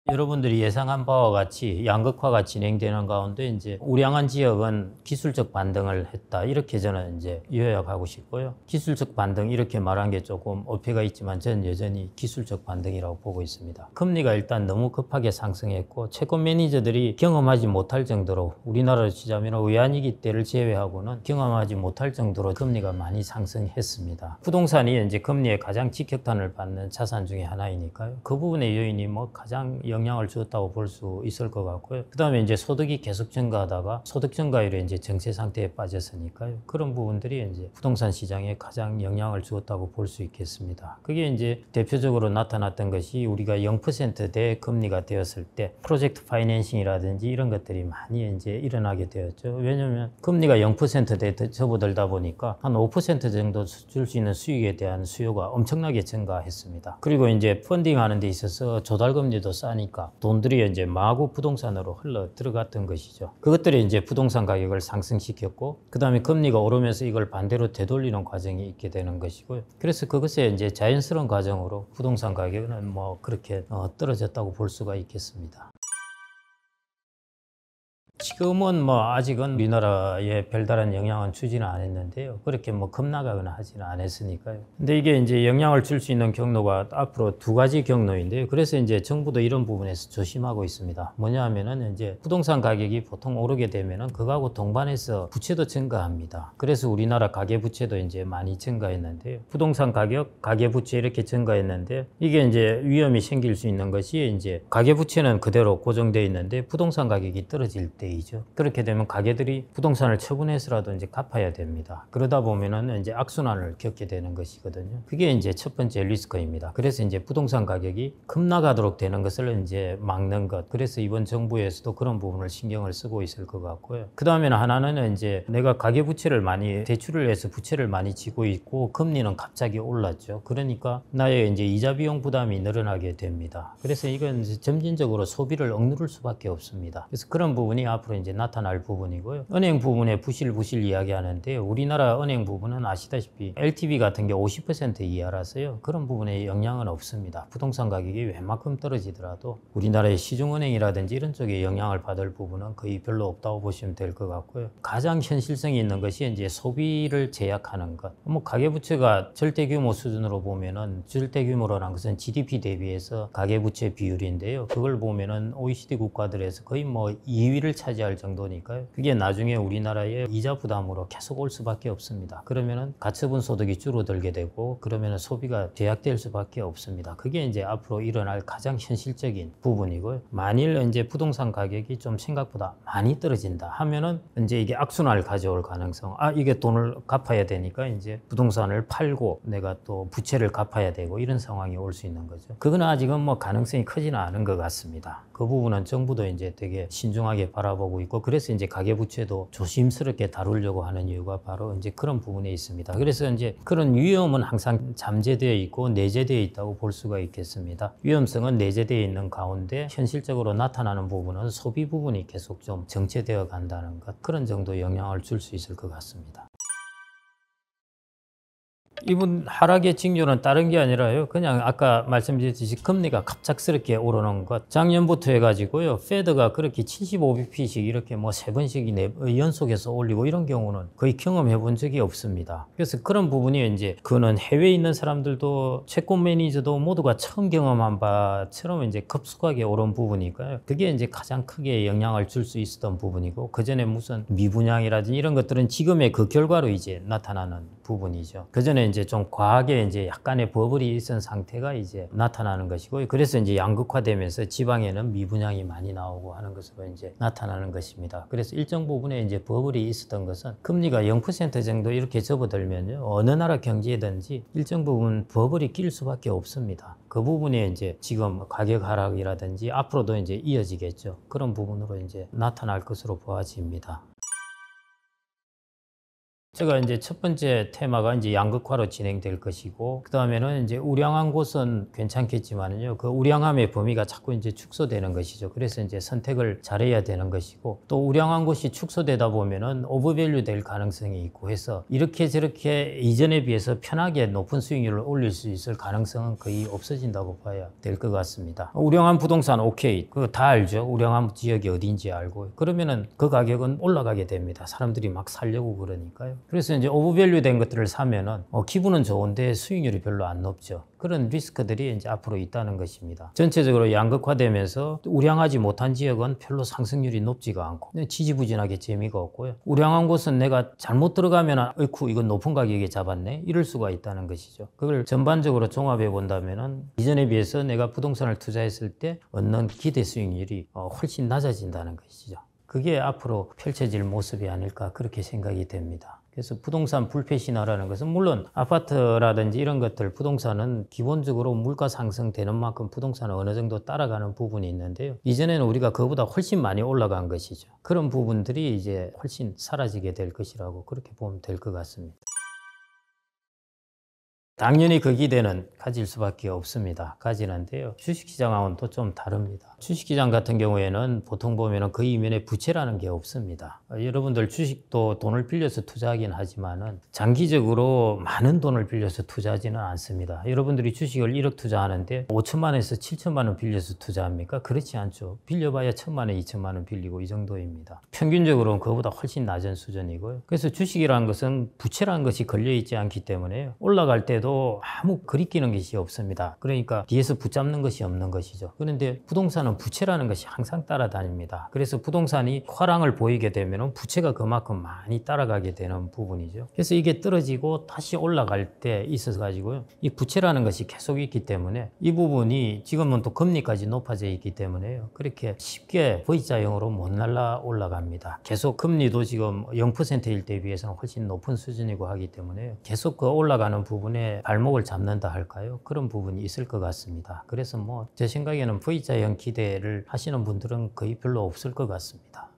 여러분들이 예상한 바와 같이 양극화가 진행되는 가운데 이제 우량한 지역은 기술적 반등을 했다. 이렇게 저는 이제 요약하고 싶고요. 기술적 반등 이렇게 말한 게 조금 어폐가 있지만 저는 여전히 기술적 반등이라고 보고 있습니다. 금리가 일단 너무 급하게 상승했고 채권 매니저들이 경험하지 못할 정도로 우리나라로 치자면 외환위기 때를 제외하고는 경험하지 못할 정도로 금리가 많이 상승했습니다. 부동산이 이제 금리에 가장 직격탄을 받는 자산 중에 하나이니까요. 그 부분의 요인이 뭐 가장 영향을 주었다고 볼 수 있을 것 같고요. 그 다음에 이제 소득이 계속 증가하다가 소득 증가율이 이제 정체 상태에 빠졌으니까요. 그런 부분들이 이제 부동산 시장에 가장 영향을 주었다고 볼 수 있겠습니다. 그게 이제 대표적으로 나타났던 것이 우리가 0%대 금리가 되었을 때 프로젝트 파이낸싱이라든지 이런 것들이 많이 이제 일어나게 되었죠. 왜냐하면 금리가 0%대 접어들다 보니까 한 5% 정도 줄 수 있는 수익에 대한 수요가 엄청나게 증가했습니다. 그리고 이제 펀딩하는 데 있어서 조달금리도 싸니까 돈들이 이제 마구 부동산으로 흘러 들어갔던 것이죠. 그것들이 이제 부동산 가격을 상승시켰고, 그 다음에 금리가 오르면서 이걸 반대로 되돌리는 과정이 있게 되는 것이고요. 그래서 그것에 이제 자연스러운 과정으로 부동산 가격은 뭐 그렇게 떨어졌다고 볼 수가 있겠습니다. 지금은 뭐 아직은 우리나라에 별다른 영향은 주지는 않았는데요. 그렇게 뭐 급나가거나 하지는 않았으니까요. 근데 이게 이제 영향을 줄 수 있는 경로가 앞으로 두 가지 경로인데요. 그래서 이제 정부도 이런 부분에서 조심하고 있습니다. 뭐냐 하면은 이제 부동산 가격이 보통 오르게 되면은 그거하고 동반해서 부채도 증가합니다. 그래서 우리나라 가계부채도 이제 많이 증가했는데요. 부동산 가격, 가계부채 이렇게 증가했는데 이게 이제 위험이 생길 수 있는 것이 이제 가계부채는 그대로 고정되어 있는데 부동산 가격이 떨어질 때 이죠. 그렇게 되면 가게들이 부동산을 처분해서라도 이제 갚아야 됩니다. 그러다 보면은 이제 악순환을 겪게 되는 것이거든요. 그게 이제 첫 번째 리스크입니다. 그래서 이제 부동산 가격이 급나가도록 되는 것을 이제 막는 것. 그래서 이번 정부에서도 그런 부분을 신경을 쓰고 있을 것 같고요. 그 다음에는 하나는 이제 내가 가계부채를 많이 대출을 해서 부채를 많이 지고 있고 금리는 갑자기 올랐죠. 그러니까 나의 이제 이자 비용 부담이 늘어나게 됩니다. 그래서 이건 이제 점진적으로 소비를 억누를 수밖에 없습니다. 그래서 그런 부분이 앞으로 이제 나타날 부분이고요. 은행 부분의 부실 이야기하는데 우리나라 은행 부분은 아시다시피 LTV 같은 게 50% 이하라서요. 그런 부분에 영향은 없습니다. 부동산 가격이 웬만큼 떨어지더라도 우리나라의 시중은행이라든지 이런 쪽에 영향을 받을 부분은 거의 별로 없다고 보시면 될 것 같고요. 가장 현실성이 있는 것이 이제 소비를 제약하는 것. 뭐 가계부채가 절대규모 수준으로 보면은 절대규모라는 것은 GDP 대비해서 가계부채 비율인데요. 그걸 보면은 OECD 국가들에서 거의 뭐 2위를 차지할 정도니까요. 그게 나중에 우리나라의 이자 부담으로 계속 올 수밖에 없습니다. 그러면은 가처분 소득이 줄어들게 되고 그러면은 소비가 제약될 수밖에 없습니다. 그게 이제 앞으로 일어날 가장 현실적인 부분이고요. 만일 이제 부동산 가격이 좀 생각보다 많이 떨어진다 하면은 이제 이게 악순환을 가져올 가능성, 이게 돈을 갚아야 되니까 이제 부동산을 팔고 내가 또 부채를 갚아야 되고 이런 상황이 올 수 있는 거죠. 그건 아직은 뭐 가능성이 크지는 않은 것 같습니다. 그 부분은 정부도 이제 되게 신중하게 바라보고 있고 그래서 이제 가계부채도 조심스럽게 다루려고 하는 이유가 바로 이제 그런 부분에 있습니다. 그래서 이제 그런 위험은 항상 잠재되어 있고 내재되어 있다고 볼 수가 있겠습니다. 위험성은 내재되어 있는 가운데 현실적으로 나타나는 부분은 소비 부분이 계속 좀 정체되어 간다는 것, 그런 정도 영향을 줄 수 있을 것 같습니다. 이번 하락의 징조는 다른 게 아니라요. 그냥 아까 말씀드렸듯이 금리가 갑작스럽게 오르는 것. 작년부터 해가지고요. 페드가 그렇게 75bp씩 이렇게 뭐 3번씩 연속해서 올리고 이런 경우는 거의 경험해 본 적이 없습니다. 그래서 그런 부분이 이제 그는 해외에 있는 사람들도 채권 매니저도 모두가 처음 경험한 바처럼 이제 급속하게 오른 부분이니까요. 그게 이제 가장 크게 영향을 줄 수 있었던 부분이고 그전에 무슨 미분양이라든지 이런 것들은 지금의 그 결과로 이제 나타나는 부분이죠. 그전에 이제 좀 과하게 이제 약간의 버블이 있던 상태가 이제 나타나는 것이고 그래서 이제 양극화되면서 지방에는 미분양이 많이 나오고 하는 것으로 이제 나타나는 것입니다. 그래서 일정 부분에 이제 버블이 있었던 것은 금리가 0% 정도 이렇게 접어들면요. 어느 나라 경제든지 일정 부분 버블이 낄 수밖에 없습니다. 그 부분에 이제 지금 가격 하락이라든지 앞으로도 이제 이어지겠죠. 그런 부분으로 이제 나타날 것으로 보아집니다. 제가 이제 첫 번째 테마가 이제 양극화로 진행될 것이고, 그 다음에는 이제 우량한 곳은 괜찮겠지만은요, 그 우량함의 범위가 자꾸 이제 축소되는 것이죠. 그래서 이제 선택을 잘해야 되는 것이고, 또 우량한 곳이 축소되다 보면은 오버밸류 될 가능성이 있고 해서 이렇게 저렇게 이전에 비해서 편하게 높은 수익률을 올릴 수 있을 가능성은 거의 없어진다고 봐야 될 것 같습니다. 우량한 부동산 오케이. 그거 다 알죠. 우량한 지역이 어딘지 알고. 그러면은 그 가격은 올라가게 됩니다. 사람들이 막 살려고 그러니까요. 그래서 이제 오버밸류 된 것들을 사면은 기분은 좋은데 수익률이 별로 안 높죠. 그런 리스크들이 이제 앞으로 있다는 것입니다. 전체적으로 양극화되면서 우량하지 못한 지역은 별로 상승률이 높지가 않고 지지부진하게 재미가 없고요. 우량한 곳은 내가 잘못 들어가면 어이쿠 이건 높은 가격에 잡았네 이럴 수가 있다는 것이죠. 그걸 전반적으로 종합해 본다면은 이전에 비해서 내가 부동산을 투자했을 때 얻는 기대 수익률이 훨씬 낮아진다는 것이죠. 그게 앞으로 펼쳐질 모습이 아닐까 그렇게 생각이 됩니다. 그래서 부동산 불패 신화라는 것은 물론 아파트라든지 이런 것들 부동산은 기본적으로 물가 상승되는 만큼 부동산은 어느 정도 따라가는 부분이 있는데요. 이전에는 우리가 그보다 훨씬 많이 올라간 것이죠. 그런 부분들이 이제 훨씬 사라지게 될 것이라고 그렇게 보면 될 것 같습니다. 당연히 그 기대는 가질 수밖에 없습니다. 가지는데요. 주식시장하고는 또 좀 다릅니다. 주식시장 같은 경우에는 보통 보면은 그 이면에 부채라는 게 없습니다. 여러분들 주식도 돈을 빌려서 투자하긴 하지만은 장기적으로 많은 돈을 빌려서 투자하지는 않습니다. 여러분들이 주식을 1억 투자하는데 5천만 원에서 7천만 원 빌려서 투자합니까? 그렇지 않죠. 빌려봐야 1천만 원, 2천만 원 빌리고 이 정도입니다. 평균적으로는 그거보다 훨씬 낮은 수준이고요. 그래서 주식이라는 것은 부채라는 것이 걸려있지 않기 때문에 올라갈 때도 아무 거리끼는 것이 없습니다. 그러니까 뒤에서 붙잡는 것이 없는 것이죠. 그런데 부동산은 부채라는 것이 항상 따라다닙니다. 그래서 부동산이 화랑을 보이게 되면 부채가 그만큼 많이 따라가게 되는 부분이죠. 그래서 이게 떨어지고 다시 올라갈 때 있어서 가지고요. 이 부채라는 것이 계속 있기 때문에 이 부분이 지금은 또 금리까지 높아져 있기 때문에요. 그렇게 쉽게 V자형으로 못 날라 올라갑니다. 계속 금리도 지금 0%일 때 비해서는 훨씬 높은 수준이고 하기 때문에 계속 그 올라가는 부분에 발목을 잡는다 할까요? 그런 부분이 있을 것 같습니다. 그래서 뭐 제 생각에는 V자형 기대를 하시는 분들은 거의 별로 없을 것 같습니다.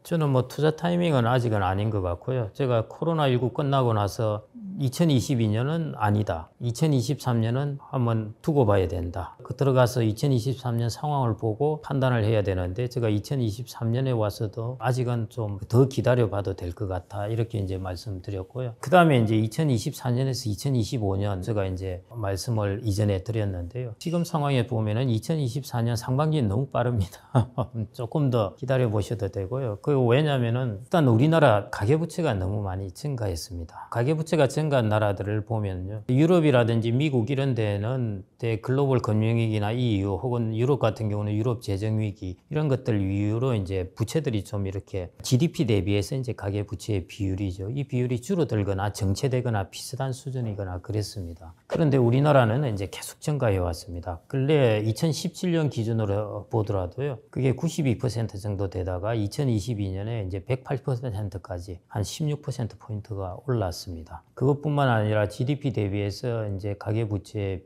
저는 뭐 투자 타이밍은 아직은 아닌 것 같고요. 제가 코로나19 끝나고 나서 2022년은 아니다. 2023년은 한번 두고 봐야 된다. 들어가서 2023년 상황을 보고 판단을 해야 되는데 제가 2023년에 와서도 아직은 좀 더 기다려 봐도 될 것 같아. 이렇게 이제 말씀드렸고요. 그 다음에 이제 2024년에서 2025년 제가 이제 말씀을 이전에 드렸는데요. 지금 상황에 보면은 2024년 상반기는 너무 빠릅니다. 조금 더 기다려 보셔도 되고요. 그 그리고 왜냐하면은 일단 우리나라 가계부채가 너무 많이 증가했습니다. 가계부채가 증가한 나라들을 보면요, 유럽이라든지 미국 이런 데는 글로벌 금융위기나 EU 혹은 유럽 같은 경우는 유럽 재정위기 이런 것들 이유로 이제 부채들이 좀 이렇게 GDP 대비해서 이제 가계부채의 비율이죠. 이 비율이 줄어들거나 정체되거나 비슷한 수준이거나 그랬습니다. 그런데 우리나라는 이제 계속 증가해 왔습니다. 근래 2017년 기준으로 보더라도요, 그게 92% 정도 되다가 2022년에 이제 108%까지 한 16%포인트가 올랐습니다. 그것뿐만 아니라 GDP 대비해서 이제 가계부채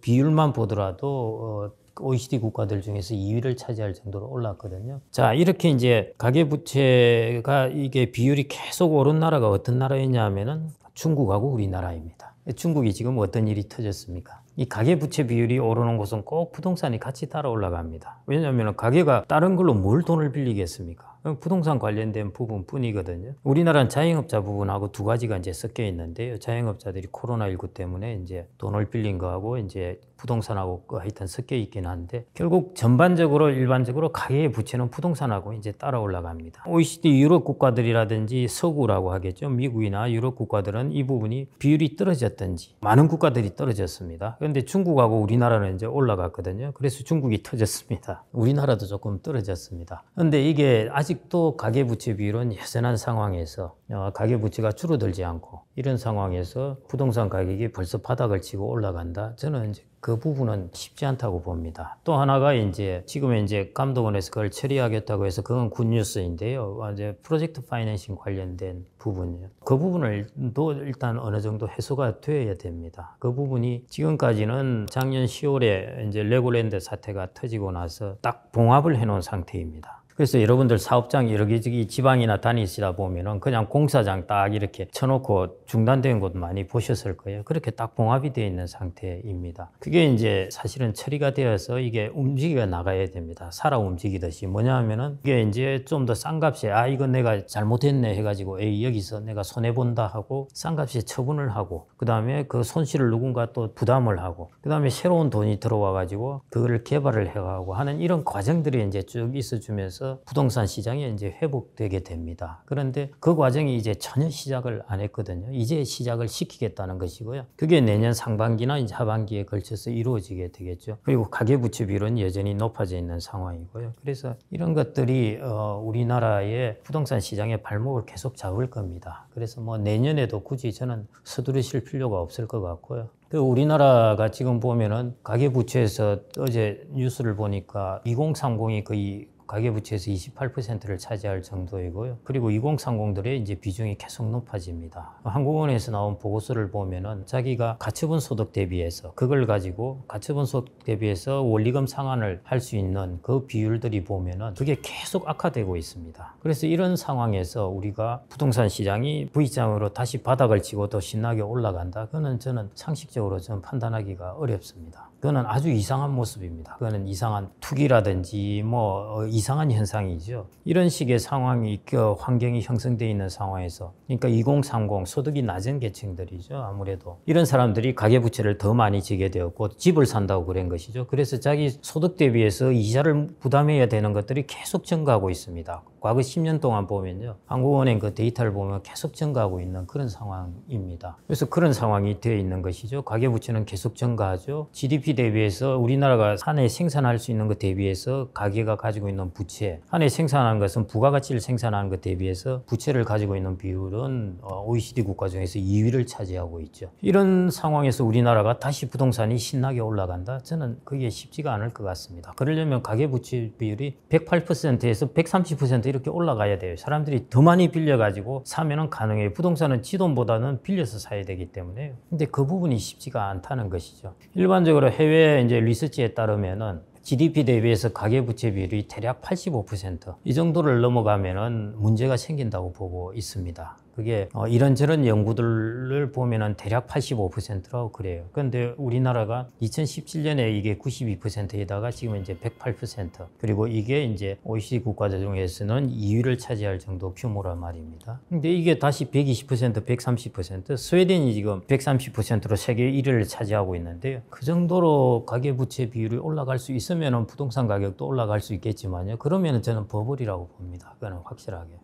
비율만 보더라도 OECD 국가들 중에서 2위를 차지할 정도로 올랐거든요. 자, 이렇게 이제 가계부채가 이게 비율이 계속 오른 나라가 어떤 나라였냐 하면은 중국하고 우리나라입니다. 중국이 지금 어떤 일이 터졌습니까? 이 가계부채 비율이 오르는 곳은 꼭 부동산이 같이 따라 올라갑니다. 왜냐하면 가계가 다른 걸로 뭘 돈을 빌리겠습니까? 부동산 관련된 부분뿐이거든요. 우리나라는 자영업자 부분하고 두 가지가 이제 섞여 있는데요. 자영업자들이 코로나19 때문에 이제 돈을 빌린 거하고 이제 부동산하고 하여튼 섞여 있긴 한데, 결국 전반적으로 일반적으로 가계의 부채는 부동산하고 이제 따라 올라갑니다. OECD 유럽 국가들이라든지 서구라고 하겠죠. 미국이나 유럽 국가들은 이 부분이 비율이 떨어졌든지 많은 국가들이 떨어졌습니다. 그런데 중국하고 우리나라는 이제 올라갔거든요. 그래서 중국이 터졌습니다. 우리나라도 조금 떨어졌습니다. 그런데 이게 아직도 가계부채 비율은 여전한 상황에서 가계부채가 줄어들지 않고 이런 상황에서 부동산 가격이 벌써 바닥을 치고 올라간다. 저는 이제 그 부분은 쉽지 않다고 봅니다. 또 하나가 이제 지금의 이제 감독원에서 그걸 처리하겠다고 해서 그건 굿뉴스인데요. 이제 프로젝트 파이낸싱 관련된 부분이요. 그 부분을 또 일단 어느 정도 해소가 되어야 됩니다. 그 부분이 지금까지는 작년 10월에 이제 레고랜드 사태가 터지고 나서 딱 봉합을 해놓은 상태입니다. 그래서 여러분들 사업장 여기저기 지방이나 다니시다 보면은 그냥 공사장 딱 이렇게 쳐놓고 중단된 곳 많이 보셨을 거예요. 그렇게 딱 봉합이 되어 있는 상태입니다. 그게 이제 사실은 처리가 되어서 이게 움직여 나가야 됩니다. 살아 움직이듯이. 뭐냐 하면은 이게 이제 좀 더 싼 값에 이건 내가 잘못했네 해가지고 여기서 내가 손해본다 하고 싼 값에 처분을 하고, 그 다음에 그 손실을 누군가 또 부담을 하고, 그 다음에 새로운 돈이 들어와가지고 그거를 개발을 해가고 하는 이런 과정들이 이제 쭉 있어주면서 부동산 시장이 이제 회복되게 됩니다. 그런데 그 과정이 이제 전혀 시작을 안 했거든요. 이제 시작을 시키겠다는 것이고요. 그게 내년 상반기나 이제 하반기에 걸쳐서 이루어지게 되겠죠. 그리고 가계부채 비율은 여전히 높아져 있는 상황이고요. 그래서 이런 것들이 우리나라의 부동산 시장의 발목을 계속 잡을 겁니다. 그래서 뭐 내년에도 굳이 저는 서두르실 필요가 없을 것 같고요. 우리나라가 지금 보면은 가계부채에서 어제 뉴스를 보니까 2030이 거의 가계부채에서 28%를 차지할 정도이고요. 그리고 2030들의 이제 비중이 계속 높아집니다. 한국은행에서 나온 보고서를 보면은 자기가 가처분 소득 대비해서 그걸 가지고 가처분 소득 대비해서 원리금 상환을 할 수 있는 그 비율들이 보면은 그게 계속 악화되고 있습니다. 그래서 이런 상황에서 우리가 부동산 시장이 V장으로 다시 바닥을 치고 더 신나게 올라간다. 그거는 저는 상식적으로 좀 판단하기가 어렵습니다. 그거는 아주 이상한 모습입니다. 그거는 이상한 투기라든지 뭐 이상한 현상이죠. 이런 식의 상황이 환경이 형성되어 있는 상황에서, 그러니까 2030 소득이 낮은 계층들이죠. 아무래도 이런 사람들이 가계부채를 더 많이 지게 되었고 집을 산다고 그런 것이죠. 그래서 자기 소득 대비해서 이자를 부담해야 되는 것들이 계속 증가하고 있습니다. 과거 10년 동안 보면요, 한국은행 그 데이터를 보면 계속 증가하고 있는 그런 상황입니다. 그래서 그런 상황이 되어 있는 것이죠. 가계부채는 계속 증가하죠. GDP 대비해서 우리나라가 한 해 생산할 수 있는 것 대비해서 가계가 가지고 있는 부채, 한 해 생산하는 것은 부가가치를 생산하는 것 대비해서 부채를 가지고 있는 비율은 OECD 국가 중에서 2위를 차지하고 있죠. 이런 상황에서 우리나라가 다시 부동산이 신나게 올라간다? 저는 그게 쉽지가 않을 것 같습니다. 그러려면 가계부채 비율이 108%에서 130% 이렇게 올라가야 돼요. 사람들이 더 많이 빌려가지고 사면은 가능해요. 부동산은 지돈보다는 빌려서 사야 되기 때문에. 근데 그 부분이 쉽지가 않다는 것이죠. 일반적으로 해외 이제 리서치에 따르면은 GDP 대비해서 가계부채 비율이 대략 85% 이 정도를 넘어가면은 문제가 생긴다고 보고 있습니다. 그게 이런저런 연구들을 보면은 대략 85%라고 그래요. 그런데 우리나라가 2017년에 이게 92%에다가 지금 이제 108%, 그리고 이게 이제 OECD 국가들 중에서는 2위를 차지할 정도 규모란 말입니다. 근데 이게 다시 120%, 130%, 스웨덴이 지금 130%로 세계 1위를 차지하고 있는데요. 그 정도로 가계부채 비율이 올라갈 수 있으면 부동산 가격도 올라갈 수 있겠지만요. 그러면 저는 버블이라고 봅니다. 그거는 확실하게.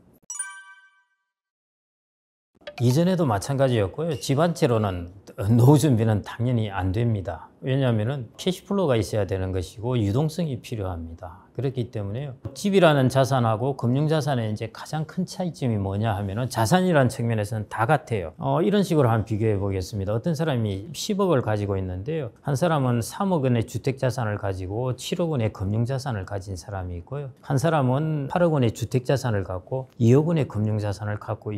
이전에도 마찬가지였고요. 집안채로는 노후 준비는 당연히 안 됩니다. 왜냐하면 캐시플로우가 있어야 되는 것이고 유동성이 필요합니다. 그렇기 때문에요. 집이라는 자산하고 금융자산의 이제 가장 큰 차이점이 뭐냐 하면은 자산이라는 측면에서는 다 같아요. 이런 식으로 한번 비교해 보겠습니다. 어떤 사람이 10억을 가지고 있는데요. 한 사람은 3억 원의 주택자산을 가지고 7억 원의 금융자산을 가진 사람이 있고요. 한 사람은 8억 원의 주택자산을 갖고 2억 원의 금융자산을 갖고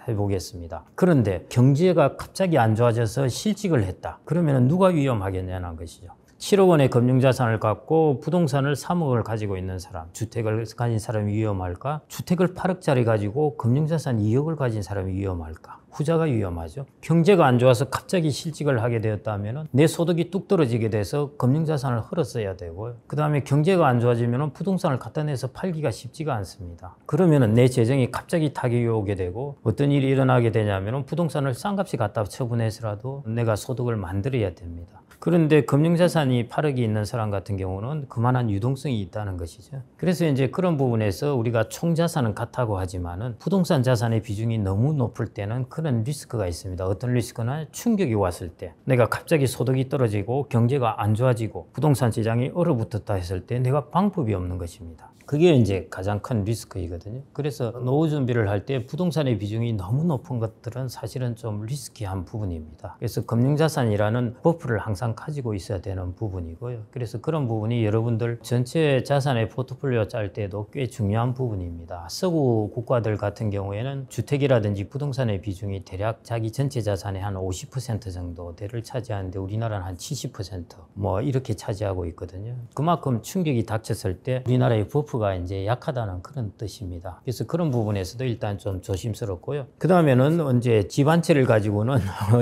해보겠습니다. 그런데 경제가 갑자기 안 좋아져서 실직을 했다. 그러면 누가 위험하겠냐는 것이죠. 7억 원의 금융자산을 갖고 부동산을 3억을 가지고 있는 사람, 주택을 가진 사람이 위험할까? 주택을 8억짜리 가지고 금융자산 2억을 가진 사람이 위험할까? 후자가 위험하죠. 경제가 안 좋아서 갑자기 실직을 하게 되었다면 내 소득이 뚝 떨어지게 돼서 금융자산을 헐었어야 되고요. 그 다음에 경제가 안 좋아지면 부동산을 갖다 내서 팔기가 쉽지가 않습니다. 그러면 내 재정이 갑자기 타격이 오게 되고 어떤 일이 일어나게 되냐면 부동산을 싼 값에 갖다 처분해서라도 내가 소득을 만들어야 됩니다. 그런데 금융자산이 8억이 있는 사람 같은 경우는 그만한 유동성이 있다는 것이죠. 그래서 이제 그런 부분에서 우리가 총자산은 같다고 하지만은 부동산 자산의 비중이 너무 높을 때는 그런 리스크가 있습니다. 어떤 리스크나 충격이 왔을 때 내가 갑자기 소득이 떨어지고 경제가 안 좋아지고 부동산 시장이 얼어붙었다 했을 때 내가 방법이 없는 것입니다. 그게 이제 가장 큰 리스크이거든요. 그래서 노후 준비를 할 때 부동산의 비중이 너무 높은 것들은 사실은 좀 리스키한 부분입니다. 그래서 금융자산이라는 버프를 항상 가지고 있어야 되는 부분이고요. 그래서 그런 부분이 여러분들 전체 자산의 포트폴리오 짤 때도 꽤 중요한 부분입니다. 서구 국가들 같은 경우에는 주택이라든지 부동산의 비중이 대략 자기 전체 자산의 한 50% 정도를 차지하는데 우리나라는 한 70% 뭐 이렇게 차지하고 있거든요. 그만큼 충격이 닥쳤을 때 우리나라의 버프가 이제 약하다는 그런 뜻입니다. 그래서 그런 부분에서도 일단 좀 조심스럽고요. 그 다음에는 이제 집 한 채를 가지고는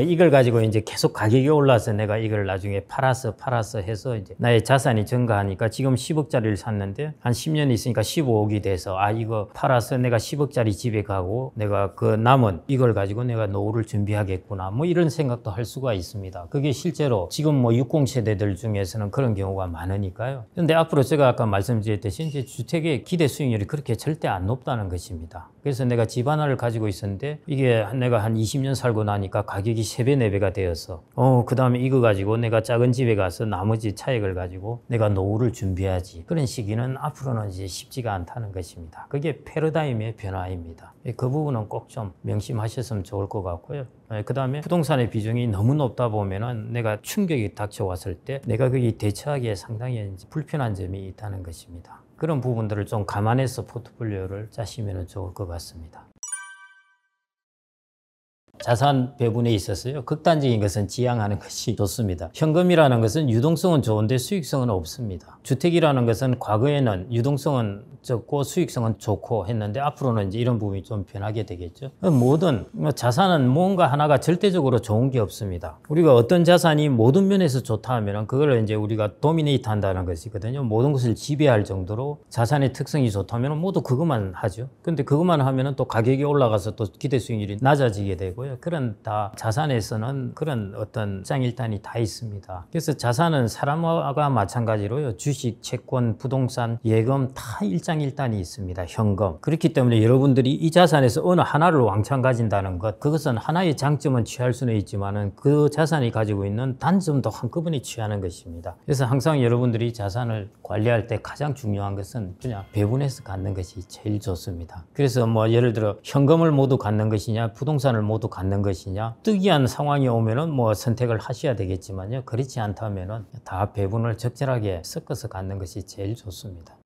이걸 가지고 이제 계속 가격이 올라서 내가 이걸 나중에 팔아서 해서 이제 나의 자산이 증가하니까 지금 10억짜리를 샀는데 한 10년 있으니까 15억이 돼서 이거 팔아서 내가 10억짜리 집에 가고 내가 그 남은 이걸 가지고 내가 노후를 준비하겠구나 뭐 이런 생각도 할 수가 있습니다. 그게 실제로 지금 뭐 60세대들 중에서는 그런 경우가 많으니까요. 그런데 앞으로 제가 아까 말씀드렸듯이 이제 주택의 기대 수익률이 그렇게 절대 안 높다는 것입니다. 그래서 내가 집 하나를 가지고 있었는데 이게 내가 한 20년 살고 나니까 가격이 3배, 4배가 되어서 그 다음에 이거 가지고 내가 작은 집에 가서 나머지 차익을 가지고 내가 노후를 준비해야지. 그런 시기는 앞으로는 이제 쉽지가 않다는 것입니다. 그게 패러다임의 변화입니다. 그 부분은 꼭 좀 명심하셨으면 좋을 것 같고요. 그 다음에 부동산의 비중이 너무 높다 보면은 내가 충격이 닥쳐왔을 때 내가 거기 대처하기에 상당히 불편한 점이 있다는 것입니다. 그런 부분들을 좀 감안해서 포트폴리오를 짜시면 좋을 것 같습니다. 자산 배분에 있어서요. 극단적인 것은 지양하는 것이 좋습니다. 현금이라는 것은 유동성은 좋은데 수익성은 없습니다. 주택이라는 것은 과거에는 유동성은 적고 수익성은 좋고 했는데 앞으로는 이제 이런 부분이 좀 변하게 되겠죠. 모든 자산은 뭔가 하나가 절대적으로 좋은 게 없습니다. 우리가 어떤 자산이 모든 면에서 좋다 하면 그걸 이제 우리가 도미네이트 한다는 것이거든요. 모든 것을 지배할 정도로 자산의 특성이 좋다면 모두 그것만 하죠. 근데 그것만 하면 또 가격이 올라가서 또 기대 수익률이 낮아지게 되고요. 그런 다 자산에서는 그런 어떤 일장일단이 다 있습니다. 그래서 자산은 사람과 마찬가지로요. 주식, 채권, 부동산, 예금 다 일장일단이 있습니다. 현금. 그렇기 때문에 여러분들이 이 자산에서 어느 하나를 왕창 가진다는 것, 그것은 하나의 장점은 취할 수는 있지만은 그 자산이 가지고 있는 단점도 한꺼번에 취하는 것입니다. 그래서 항상 여러분들이 자산을 관리할 때 가장 중요한 것은 그냥 배분해서 갖는 것이 제일 좋습니다. 그래서 뭐 예를 들어 현금을 모두 갖는 것이냐, 부동산을 모두 갖는 것이냐, 특이한 상황이 오면은 뭐 선택을 하셔야 되겠지만요. 그렇지 않다면은 다 배분을 적절하게 섞어서 갖는 것이 제일 좋습니다.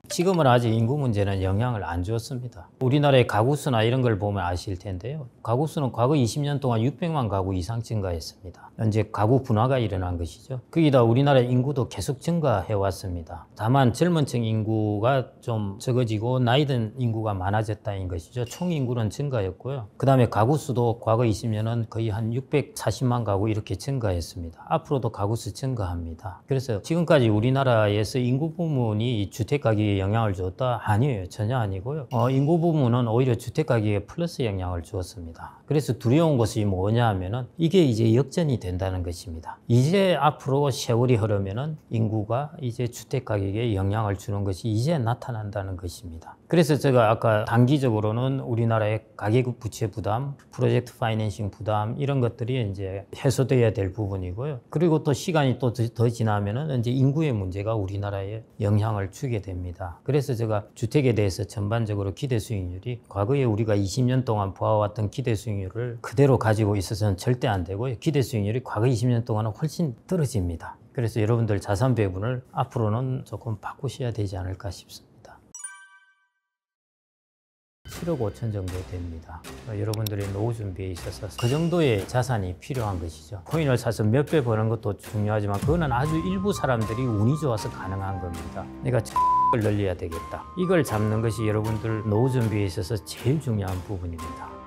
지금은 아직 인구 문제는 영향을 안 주었습니다. 우리나라의 가구 수나 이런 걸 보면 아실 텐데요. 가구 수는 과거 20년 동안 600만 가구 이상 증가했습니다. 현재 가구 분화가 일어난 것이죠. 거기다 우리나라 인구도 계속 증가해 왔습니다. 다만 젊은 층 인구가 좀 적어지고 나이 든 인구가 많아졌다는 것이죠. 총 인구는 증가했고요. 그 다음에 가구 수도 과거 20년은 거의 한 640만 가구 이렇게 증가했습니다. 앞으로도 가구 수 증가합니다. 그래서 지금까지 우리나라에서 인구 부문이 주택 가격에 영향을 줬다? 아니에요. 전혀 아니고요. 인구 부문은 오히려 주택 가격에 플러스 영향을 주었습니다. 그래서 두려운 것이 뭐냐 하면은 이게 이제 역전이 된다는 것입니다. 이제 앞으로 세월이 흐르면은 인구가 이제 주택 가격에 영향을 주는 것이 이제 나타난다는 것입니다. 그래서 제가 아까 단기적으로는 우리나라의 가계부 부채 부담, 프로젝트 파이낸싱 부담 이런 것들이 이제 해소돼야 될 부분이고요. 그리고 또 시간이 또 더 지나면은 이제 인구의 문제가 우리나라에 영향을 주게 됩니다. 그래서 제가 주택에 대해서 전반적으로 기대 수익률이 과거에 우리가 20년 동안 보아왔던 기대 수익률을 그대로 가지고 있어서는 절대 안 되고요. 기대 수익률이 과거 20년 동안은 훨씬 떨어집니다. 그래서 여러분들 자산 배분을 앞으로는 조금 바꾸셔야 되지 않을까 싶습니다. 7억 5천 정도 됩니다. 여러분들의 노후 준비에 있어서 그 정도의 자산이 필요한 것이죠. 코인을 사서 몇 배 버는 것도 중요하지만 그거는 아주 일부 사람들이 운이 좋아서 가능한 겁니다. 내가 을 늘려야 되겠다. 이걸 잡는 것이 여러분들 노후 준비에 있어서 제일 중요한 부분입니다.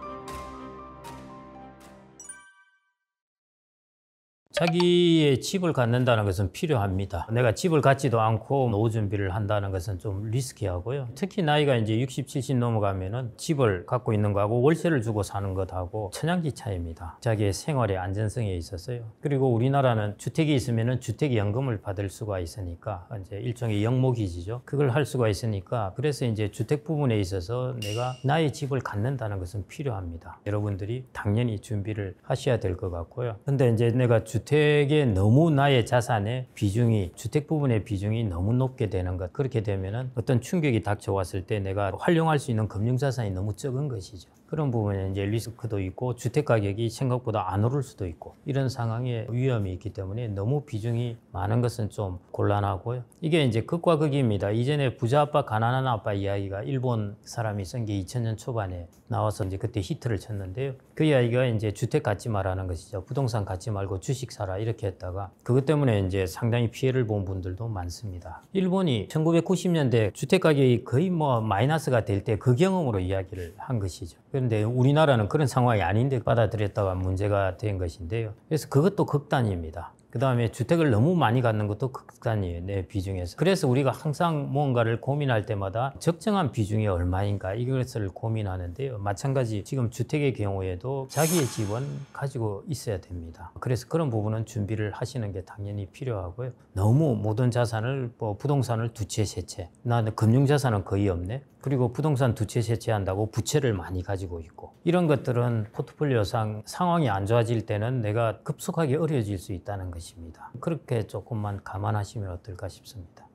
자기의 집을 갖는다는 것은 필요합니다. 내가 집을 갖지도 않고 노후 준비를 한다는 것은 좀 리스키하고요. 특히 나이가 이제 60, 70 넘어가면은 집을 갖고 있는 거하고 월세를 주고 사는 것하고 천양지 차이입니다. 자기의 생활의 안전성에 있어서요. 그리고 우리나라는 주택이 있으면은 주택연금을 받을 수가 있으니까 이제 일종의 영목이지죠. 그걸 할 수가 있으니까 그래서 이제 주택 부분에 있어서 내가 나의 집을 갖는다는 것은 필요합니다. 여러분들이 당연히 준비를 하셔야 될 것 같고요. 근데 이제 내가 주택에 너무 나의 자산의 비중이 주택 부분의 비중이 너무 높게 되는 것 그렇게 되면은 어떤 충격이 닥쳐왔을 때 내가 활용할 수 있는 금융자산이 너무 적은 것이죠. 그런 부분에 이제 리스크도 있고 주택 가격이 생각보다 안 오를 수도 있고 이런 상황에 위험이 있기 때문에 너무 비중이 많은 것은 좀 곤란하고요. 이게 이제 극과 극입니다. 이전에 부자 아빠 가난한 아빠 이야기가 일본 사람이 쓴 게 2000년 초반에 나와서 이제 그때 히트를 쳤는데요. 그 이야기가 이제 주택 갖지 말라는 것이죠. 부동산 갖지 말고 주식 사라 이렇게 했다가 그것 때문에 이제 상당히 피해를 본 분들도 많습니다. 일본이 1990년대 주택 가격이 거의 뭐 마이너스가 될 때 그 경험으로 이야기를 한 것이죠. 그런데 우리나라는 그런 상황이 아닌데 받아들였다가 문제가 된 것인데요. 그래서 그것도 극단입니다. 그 다음에 주택을 너무 많이 갖는 것도 극단이에요. 내 비중에서. 그래서 우리가 항상 뭔가를 고민할 때마다 적정한 비중이 얼마인가 이것을 고민하는데요. 마찬가지 지금 주택의 경우에도 자기의 집은 가지고 있어야 됩니다. 그래서 그런 부분은 준비를 하시는 게 당연히 필요하고요. 너무 모든 자산을 부동산을 두 채, 세 채. 나는 금융자산은 거의 없네. 그리고 부동산 두 채, 세 채 한다고 부채를 많이 가지고 있고 이런 것들은 포트폴리오상 상황이 안 좋아질 때는 내가 급속하게 어려워질 수 있다는 것입니다. 그렇게 조금만 감안하시면 어떨까 싶습니다.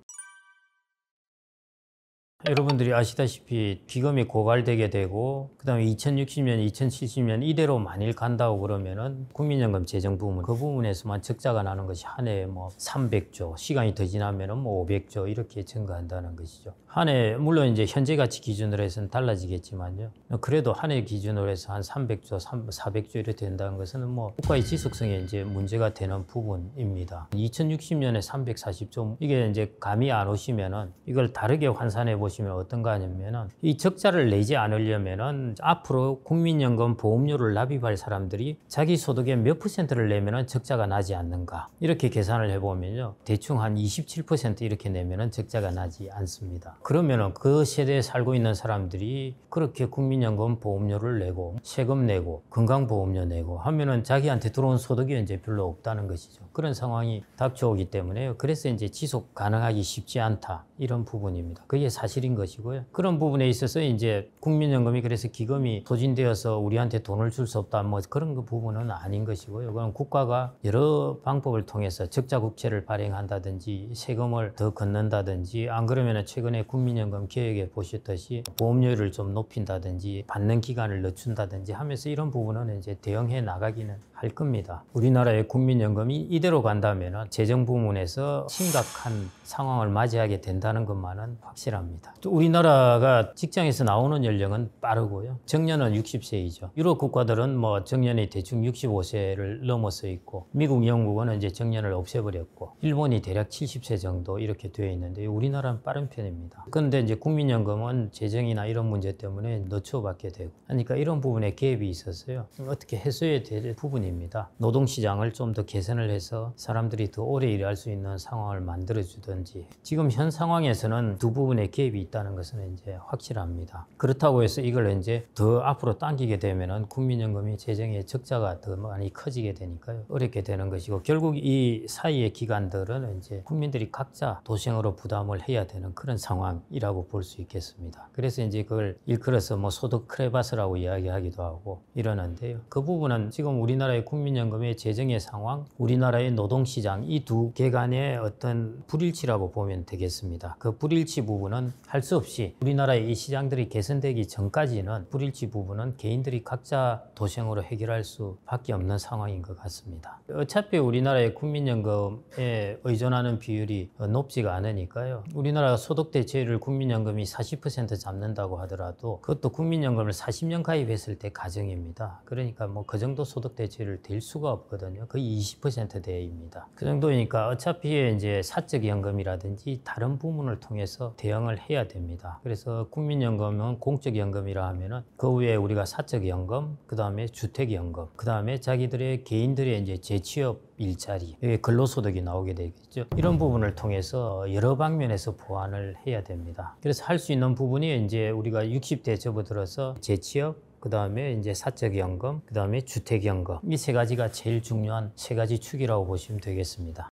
여러분들이 아시다시피 기금이 고갈되게 되고 그다음에 2060년, 2070년 이대로 만일 간다고 그러면은 국민연금 재정 부문 그 부분에서만 적자가 나는 것이 한 해에 뭐 300조, 시간이 더 지나면은 뭐 500조 이렇게 증가한다는 것이죠. 한 해 물론 이제 현재 가치 기준으로 해서는 달라지겠지만요. 그래도 한 해 기준으로 해서 한 300조, 400조 이렇게 된다는 것은 뭐 국가의 지속성에 이제 문제가 되는 부분입니다. 2060년에 340조 이게 이제 감이 안 오시면은 이걸 다르게 환산해 보시면 어떤가 하냐면은 이 적자를 내지 않으려면은 앞으로 국민연금 보험료를 납입할 사람들이 자기 소득의 몇 %를 내면은 적자가 나지 않는가 이렇게 계산을 해보면요 대충 한 27% 이렇게 내면은 적자가 나지 않습니다. 그러면은 그 세대에 살고 있는 사람들이 그렇게 국민연금 보험료를 내고 세금 내고 건강보험료 내고 하면은 자기한테 들어온 소득이 이제 별로 없다는 것이죠. 그런 상황이 닥쳐오기 때문에요. 그래서 이제 지속 가능하기 쉽지 않다 이런 부분입니다. 그게 사실인 것이고요. 그런 부분에 있어서 이제 국민연금이 그래서 기금이 소진되어서 우리한테 돈을 줄 수 없다 뭐 그런 그 부분은 아닌 것이고요. 그건 국가가 여러 방법을 통해서 적자 국채를 발행한다든지 세금을 더 걷는다든지 안 그러면 최근에 국민연금 개혁에 보셨듯이 보험료를 좀 높인다든지 받는 기간을 늦춘다든지 하면서 이런 부분은 이제 대응해 나가기는 할 겁니다. 우리나라의 국민연금이 이대로 간다면 재정 부문에서 심각한 상황을 맞이하게 된다는 것만은 확실합니다. 또 우리나라가 직장에서 나오는 연령은 빠르고요. 정년은 60세이죠. 유럽 국가들은 뭐 정년이 대충 65세를 넘어서 있고, 미국, 영국은 이제 정년을 없애버렸고, 일본이 대략 70세 정도 이렇게 되어 있는데 우리나라는 빠른 편입니다. 그런데 이제 국민연금은 재정이나 이런 문제 때문에 늦춰받게 되고 하니까 이런 부분에 갭이 있었어요. 어떻게 해소해야 될 부분입니다. 노동시장을 좀 더 개선을 해서 사람들이 더 오래 일할 수 있는 상황을 만들어주든지, 지금 현 상황에서는 두 부분의 갭이 있다는 것은 이제 확실합니다. 그렇다고 해서 이걸 이제 더 앞으로 당기게 되면은 국민연금이 재정의 적자가 더 많이 커지게 되니까요. 어렵게 되는 것이고, 결국 이 사이의 기간들은 이제 국민들이 각자 도생으로 부담을 해야 되는 그런 상황이라고 볼 수 있겠습니다. 그래서 이제 그걸 일컬어서 뭐 소득 크레바스라고 이야기하기도 하고 이러는데요. 그 부분은 지금 우리나라의 국민연금의 재정의 상황, 우리나라의 노동시장, 이 두 개간의 어떤 불일치라고 보면 되겠습니다. 그 불일치 부분은 할 수 없이 우리나라의 이 시장들이 개선되기 전까지는 불일치 부분은 개인들이 각자 도생으로 해결할 수밖에 없는 상황인 것 같습니다. 어차피 우리나라의 국민연금에 의존하는 비율이 높지가 않으니까요. 우리나라가 소득 대체율을 국민연금이 40% 잡는다고 하더라도 그것도 국민연금을 40년 가입했을 때 가정입니다. 그러니까 뭐 그 정도 소득 대체율을 될 수가 없거든요. 거의 20%대입니다. 그 정도니까 어차피 이제 사적연금이라든지 다른 부문을 통해서 대응을 해야 됩니다. 그래서 국민연금은 공적연금이라 하면은 그 위에 우리가 사적연금, 그 다음에 주택연금, 그 다음에 자기들의 개인들의 이제 재취업 일자리, 근로소득이 나오게 되겠죠. 이런 부분을 통해서 여러 방면에서 보완을 해야 됩니다. 그래서 할 수 있는 부분이 이제 우리가 60대 접어들어서 재취업, 그 다음에 이제 사적연금, 그 다음에 주택연금, 이 세 가지가 제일 중요한 세 가지 축이라고 보시면 되겠습니다.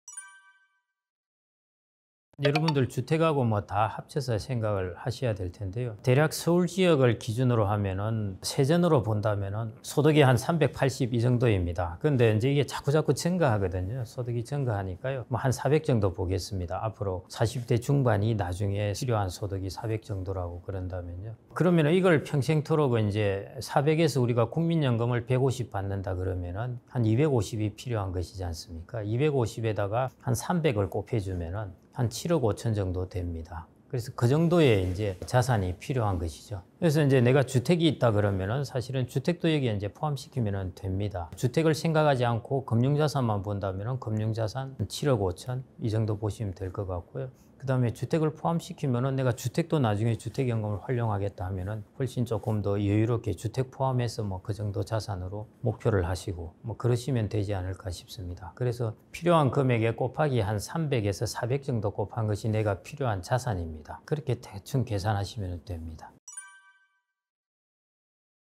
여러분들 주택하고 뭐 다 합쳐서 생각을 하셔야 될 텐데요. 대략 서울 지역을 기준으로 하면은 세전으로 본다면은 소득이 한 380 이 정도입니다. 그런데 이제 이게 자꾸 증가하거든요. 소득이 증가하니까요. 뭐 한 400 정도 보겠습니다. 앞으로 40대 중반이 나중에 필요한 소득이 400 정도라고 그런다면요. 그러면 이걸 평생토록 이제 400에서 우리가 국민연금을 150 받는다 그러면은 한 250이 필요한 것이지 않습니까? 250에다가 한 300을 곱해주면은 한 7억 5천 정도 됩니다. 그래서 그 정도의 이제 자산이 필요한 것이죠. 그래서 이제 내가 주택이 있다 그러면은 사실은 주택도 여기에 이제 포함시키면 됩니다. 주택을 생각하지 않고 금융자산만 본다면은 금융자산 7억 5천 이 정도 보시면 될 것 같고요. 그 다음에 주택을 포함시키면은 내가 주택도 나중에 주택연금을 활용하겠다 하면은 훨씬 조금 더 여유롭게 주택 포함해서 뭐 그 정도 자산으로 목표를 하시고 뭐 그러시면 되지 않을까 싶습니다. 그래서 필요한 금액에 곱하기 한 300에서 400 정도 곱한 것이 내가 필요한 자산입니다. 그렇게 대충 계산하시면 됩니다.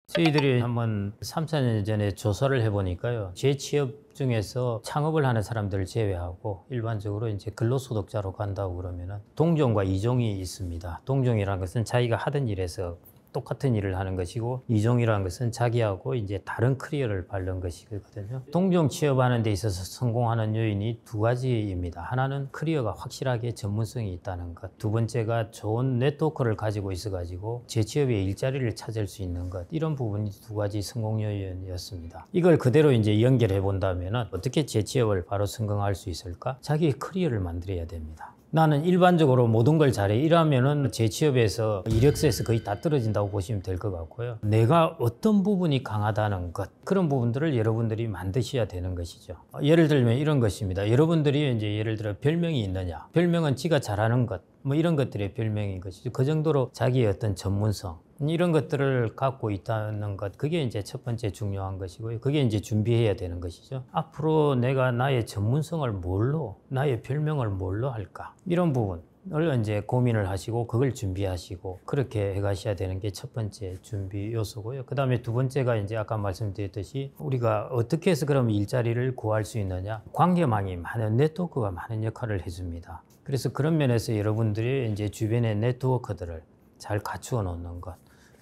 저희들이 한번 3, 4년 전에 조사를 해보니까요. 재취업 중에서 창업을 하는 사람들을 제외하고 일반적으로 이제 근로소득자로 간다고 그러면은 동종과 이종이 있습니다. 동종이라는 것은 자기가 하던 일에서 똑같은 일을 하는 것이고, 이종이라는 것은 자기하고 이제 다른 커리어를 밟는 것이거든요. 동종 취업하는 데 있어서 성공하는 요인이 두 가지입니다. 하나는 커리어가 확실하게 전문성이 있다는 것. 두 번째가 좋은 네트워크를 가지고 있어가지고 재취업에 일자리를 찾을 수 있는 것. 이런 부분이 두 가지 성공 요인이었습니다. 이걸 그대로 이제 연결해 본다면 어떻게 재취업을 바로 성공할 수 있을까? 자기의 커리어를 만들어야 됩니다. 나는 일반적으로 모든 걸 잘해. 이러면은 재취업에서 이력서에서 거의 다 떨어진다고 보시면 될 것 같고요. 내가 어떤 부분이 강하다는 것, 그런 부분들을 여러분들이 만드셔야 되는 것이죠. 예를 들면 이런 것입니다. 여러분들이 이제 예를 들어 별명이 있느냐. 별명은 지가 잘하는 것, 뭐 이런 것들의 별명인 것이죠. 그 정도로 자기의 어떤 전문성, 이런 것들을 갖고 있다는 것, 그게 이제 첫 번째 중요한 것이고요. 그게 이제 준비해야 되는 것이죠. 앞으로 내가 나의 전문성을 뭘로, 나의 별명을 뭘로 할까? 이런 부분을 이제 고민을 하시고 그걸 준비하시고 그렇게 해가셔야 되는 게 첫 번째 준비 요소고요. 그 다음에 두 번째가 이제 아까 말씀드렸듯이 우리가 어떻게 해서 그럼 일자리를 구할 수 있느냐? 관계망이 많은, 네트워크가 많은 역할을 해줍니다. 그래서 그런 면에서 여러분들이 이제 주변의 네트워크들을 잘 갖추어 놓는 것,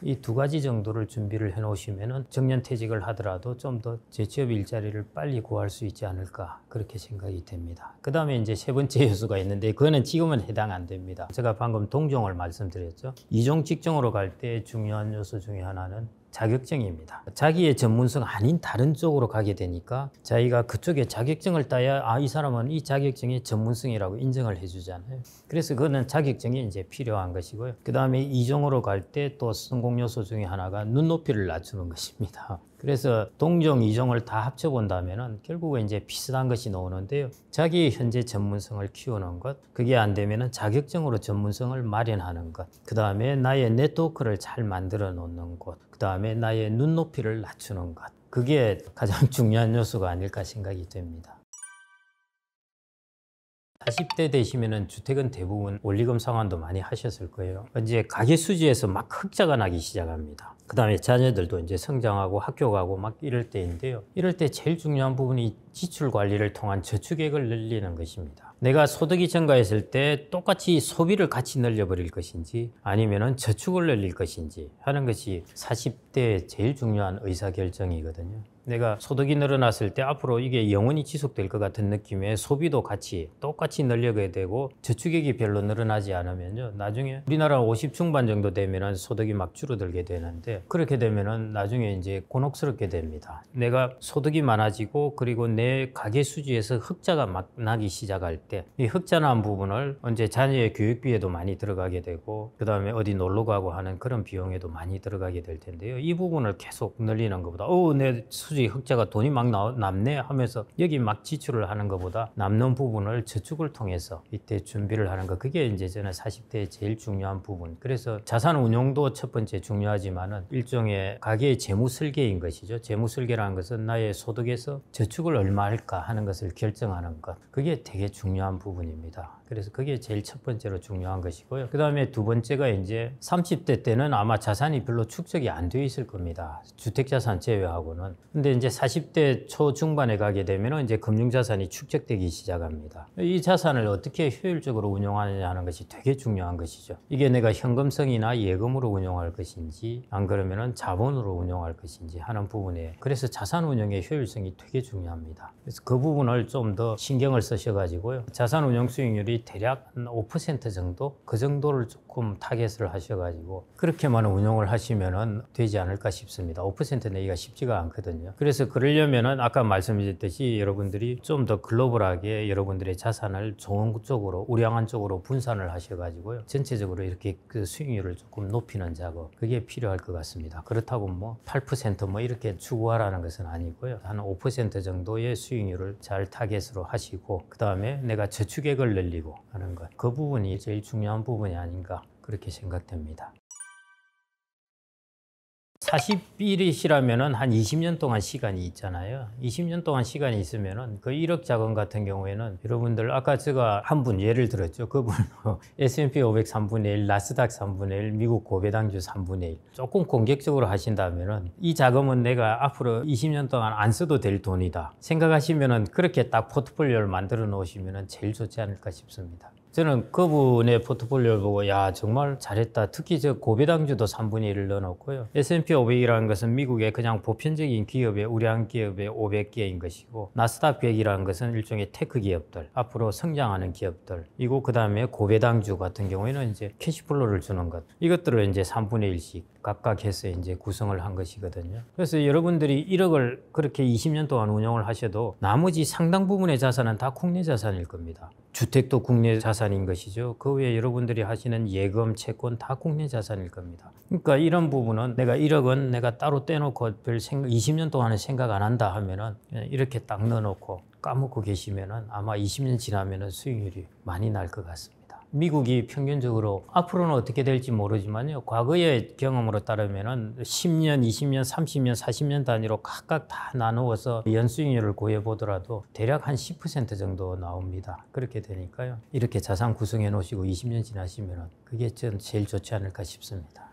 이 두 가지 정도를 준비를 해 놓으시면은 정년퇴직을 하더라도 좀 더 재취업 일자리를 빨리 구할 수 있지 않을까, 그렇게 생각이 됩니다. 그 다음에 이제 세 번째 요소가 있는데 그거는 지금은 해당 안 됩니다. 제가 방금 동종을 말씀드렸죠. 이종 직종으로 갈 때 중요한 요소 중에 하나는 자격증입니다. 자기의 전문성 아닌 다른 쪽으로 가게 되니까 자기가 그쪽에 자격증을 따야 이 사람은 이 자격증이 전문성이라고 인정을 해주잖아요. 그래서 그거는 자격증이 이제 필요한 것이고요. 그 다음에 이종으로 갈 때 또 성공 요소 중에 하나가 눈높이를 낮추는 것입니다. 그래서 동종, 이종을 다 합쳐본다면은 결국은 이제 비슷한 것이 나오는데요. 자기의 현재 전문성을 키우는 것, 그게 안 되면은 자격증으로 전문성을 마련하는 것, 그 다음에 나의 네트워크를 잘 만들어 놓는 것, 그 다음에 나의 눈높이를 낮추는 것, 그게 가장 중요한 요소가 아닐까 생각이 됩니다. 40대 되시면은 주택은 대부분 원리금 상환도 많이 하셨을 거예요. 이제 가계 수지에서 막 흑자가 나기 시작합니다. 그 다음에 자녀들도 이제 성장하고 학교 가고 막 이럴 때인데요. 이럴 때 제일 중요한 부분이 지출 관리를 통한 저축액을 늘리는 것입니다. 내가 소득이 증가했을 때 똑같이 소비를 같이 늘려버릴 것인지 아니면은 저축을 늘릴 것인지 하는 것이 40대의 제일 중요한 의사결정이거든요. 내가 소득이 늘어났을 때 앞으로 이게 영원히 지속될 것 같은 느낌에 소비도 같이 똑같이 늘려가야 되고 저축액이 별로 늘어나지 않으면요. 나중에 우리나라 50 중반 정도 되면은 소득이 막 줄어들게 되는데 그렇게 되면은 나중에 이제 곤혹스럽게 됩니다. 내가 소득이 많아지고 그리고 내 가계 수지에서 흑자가 막 나기 시작할 때 이 흑자 난 부분을 이제 자녀의 교육비에도 많이 들어가게 되고 그 다음에 어디 놀러 가고 하는 그런 비용에도 많이 들어가게 될 텐데요. 이 부분을 계속 늘리는 것보다 내 수지 흑자가 돈이 막 남네 하면서 여기 막 지출을 하는 것보다 남는 부분을 저축을 통해서 이때 준비를 하는 것, 그게 이제 저는 40대의 제일 중요한 부분. 그래서 자산 운용도 첫 번째 중요하지만은 일종의 가계의 재무 설계인 것이죠. 재무 설계라는 것은 나의 소득에서 저축을 얼마 할까 하는 것을 결정하는 것, 그게 되게 중요한 부분입니다. 그래서 그게 제일 첫 번째로 중요한 것이고요. 그 다음에 두 번째가 이제 30대 때는 아마 자산이 별로 축적이 안 되어 있을 겁니다. 주택자산 제외하고는. 근데 이제 40대 초중반에 가게 되면 이제 금융자산이 축적되기 시작합니다. 이 자산을 어떻게 효율적으로 운용하느냐 하는 것이 되게 중요한 것이죠. 이게 내가 현금성이나 예금으로 운용할 것인지 안 그러면은 자본으로 운용할 것인지 하는 부분에, 그래서 자산 운용의 효율성이 되게 중요합니다. 그래서 그 부분을 좀 더 신경을 쓰셔가지고요. 자산 운용 수익률이 대략 한 5% 정도, 그 정도를 조금 타겟을 하셔가지고 그렇게만 운용을 하시면은 되지 않을까 싶습니다. 5% 내기가 쉽지가 않거든요. 그래서 그러려면은 아까 말씀드렸듯이 여러분들이 좀 더 글로벌하게 여러분들의 자산을 좋은 쪽으로, 우량한 쪽으로 분산을 하셔가지고요. 전체적으로 이렇게 그 수익률을 조금 높이는 작업, 그게 필요할 것 같습니다. 그렇다고 뭐 8% 이렇게 추구하라는 것은 아니고요. 한 5% 정도의 수익률을 잘 타겟으로 하시고 그 다음에 내가 저축액을 늘리고 하는 것, 그 부분이 제일 중요한 부분이 아닌가 그렇게 생각됩니다. 40일이시라면은 한 20년 동안 시간이 있잖아요. 20년 동안 시간이 있으면은 그 1억 자금 같은 경우에는 여러분들 아까 제가 한 분 예를 들었죠. 그분 S&P 500 3분의 1, 나스닥 3분의 1, 미국 고배당주 3분의 1. 조금 공격적으로 하신다면은 이 자금은 내가 앞으로 20년 동안 안 써도 될 돈이다 생각하시면은 그렇게 딱 포트폴리오를 만들어 놓으시면은 제일 좋지 않을까 싶습니다. 저는 그분의 포트폴리오를 보고 야 정말 잘했다. 특히 저 고배당주도 3분의 1을 넣어놓고요. S&P 500이라는 것은 미국의 그냥 보편적인 기업의 우량 기업의 500개인 것이고 나스닥 100이라는 것은 일종의 테크 기업들, 앞으로 성장하는 기업들, 이고 그 다음에 고배당주 같은 경우에는 이제 캐시플로우를 주는 것, 이것들을 이제 3분의 1씩 각각 해서 이제 구성을 한 것이거든요. 그래서 여러분들이 1억을 그렇게 20년 동안 운영을 하셔도 나머지 상당 부분의 자산은 다 국내 자산일 겁니다. 주택도 국내 자산인 것이죠. 그 외에 여러분들이 하시는 예금, 채권 다 국내 자산일 겁니다. 그러니까 이런 부분은 내가 1억은 내가 따로 떼놓고 별 생각, 20년 동안은 생각 안 한다 하면은 이렇게 딱 넣어놓고 까먹고 계시면은 아마 20년 지나면은 수익률이 많이 날 것 같습니다. 미국이 평균적으로 앞으로는 어떻게 될지 모르지만요. 과거의 경험으로 따르면은 10년, 20년, 30년, 40년 단위로 각각 다 나누어서 연수익률을 구해보더라도 대략 한 10% 정도 나옵니다. 그렇게 되니까요. 이렇게 자산 구성해 놓으시고 20년 지나시면은 그게 전 제일 좋지 않을까 싶습니다.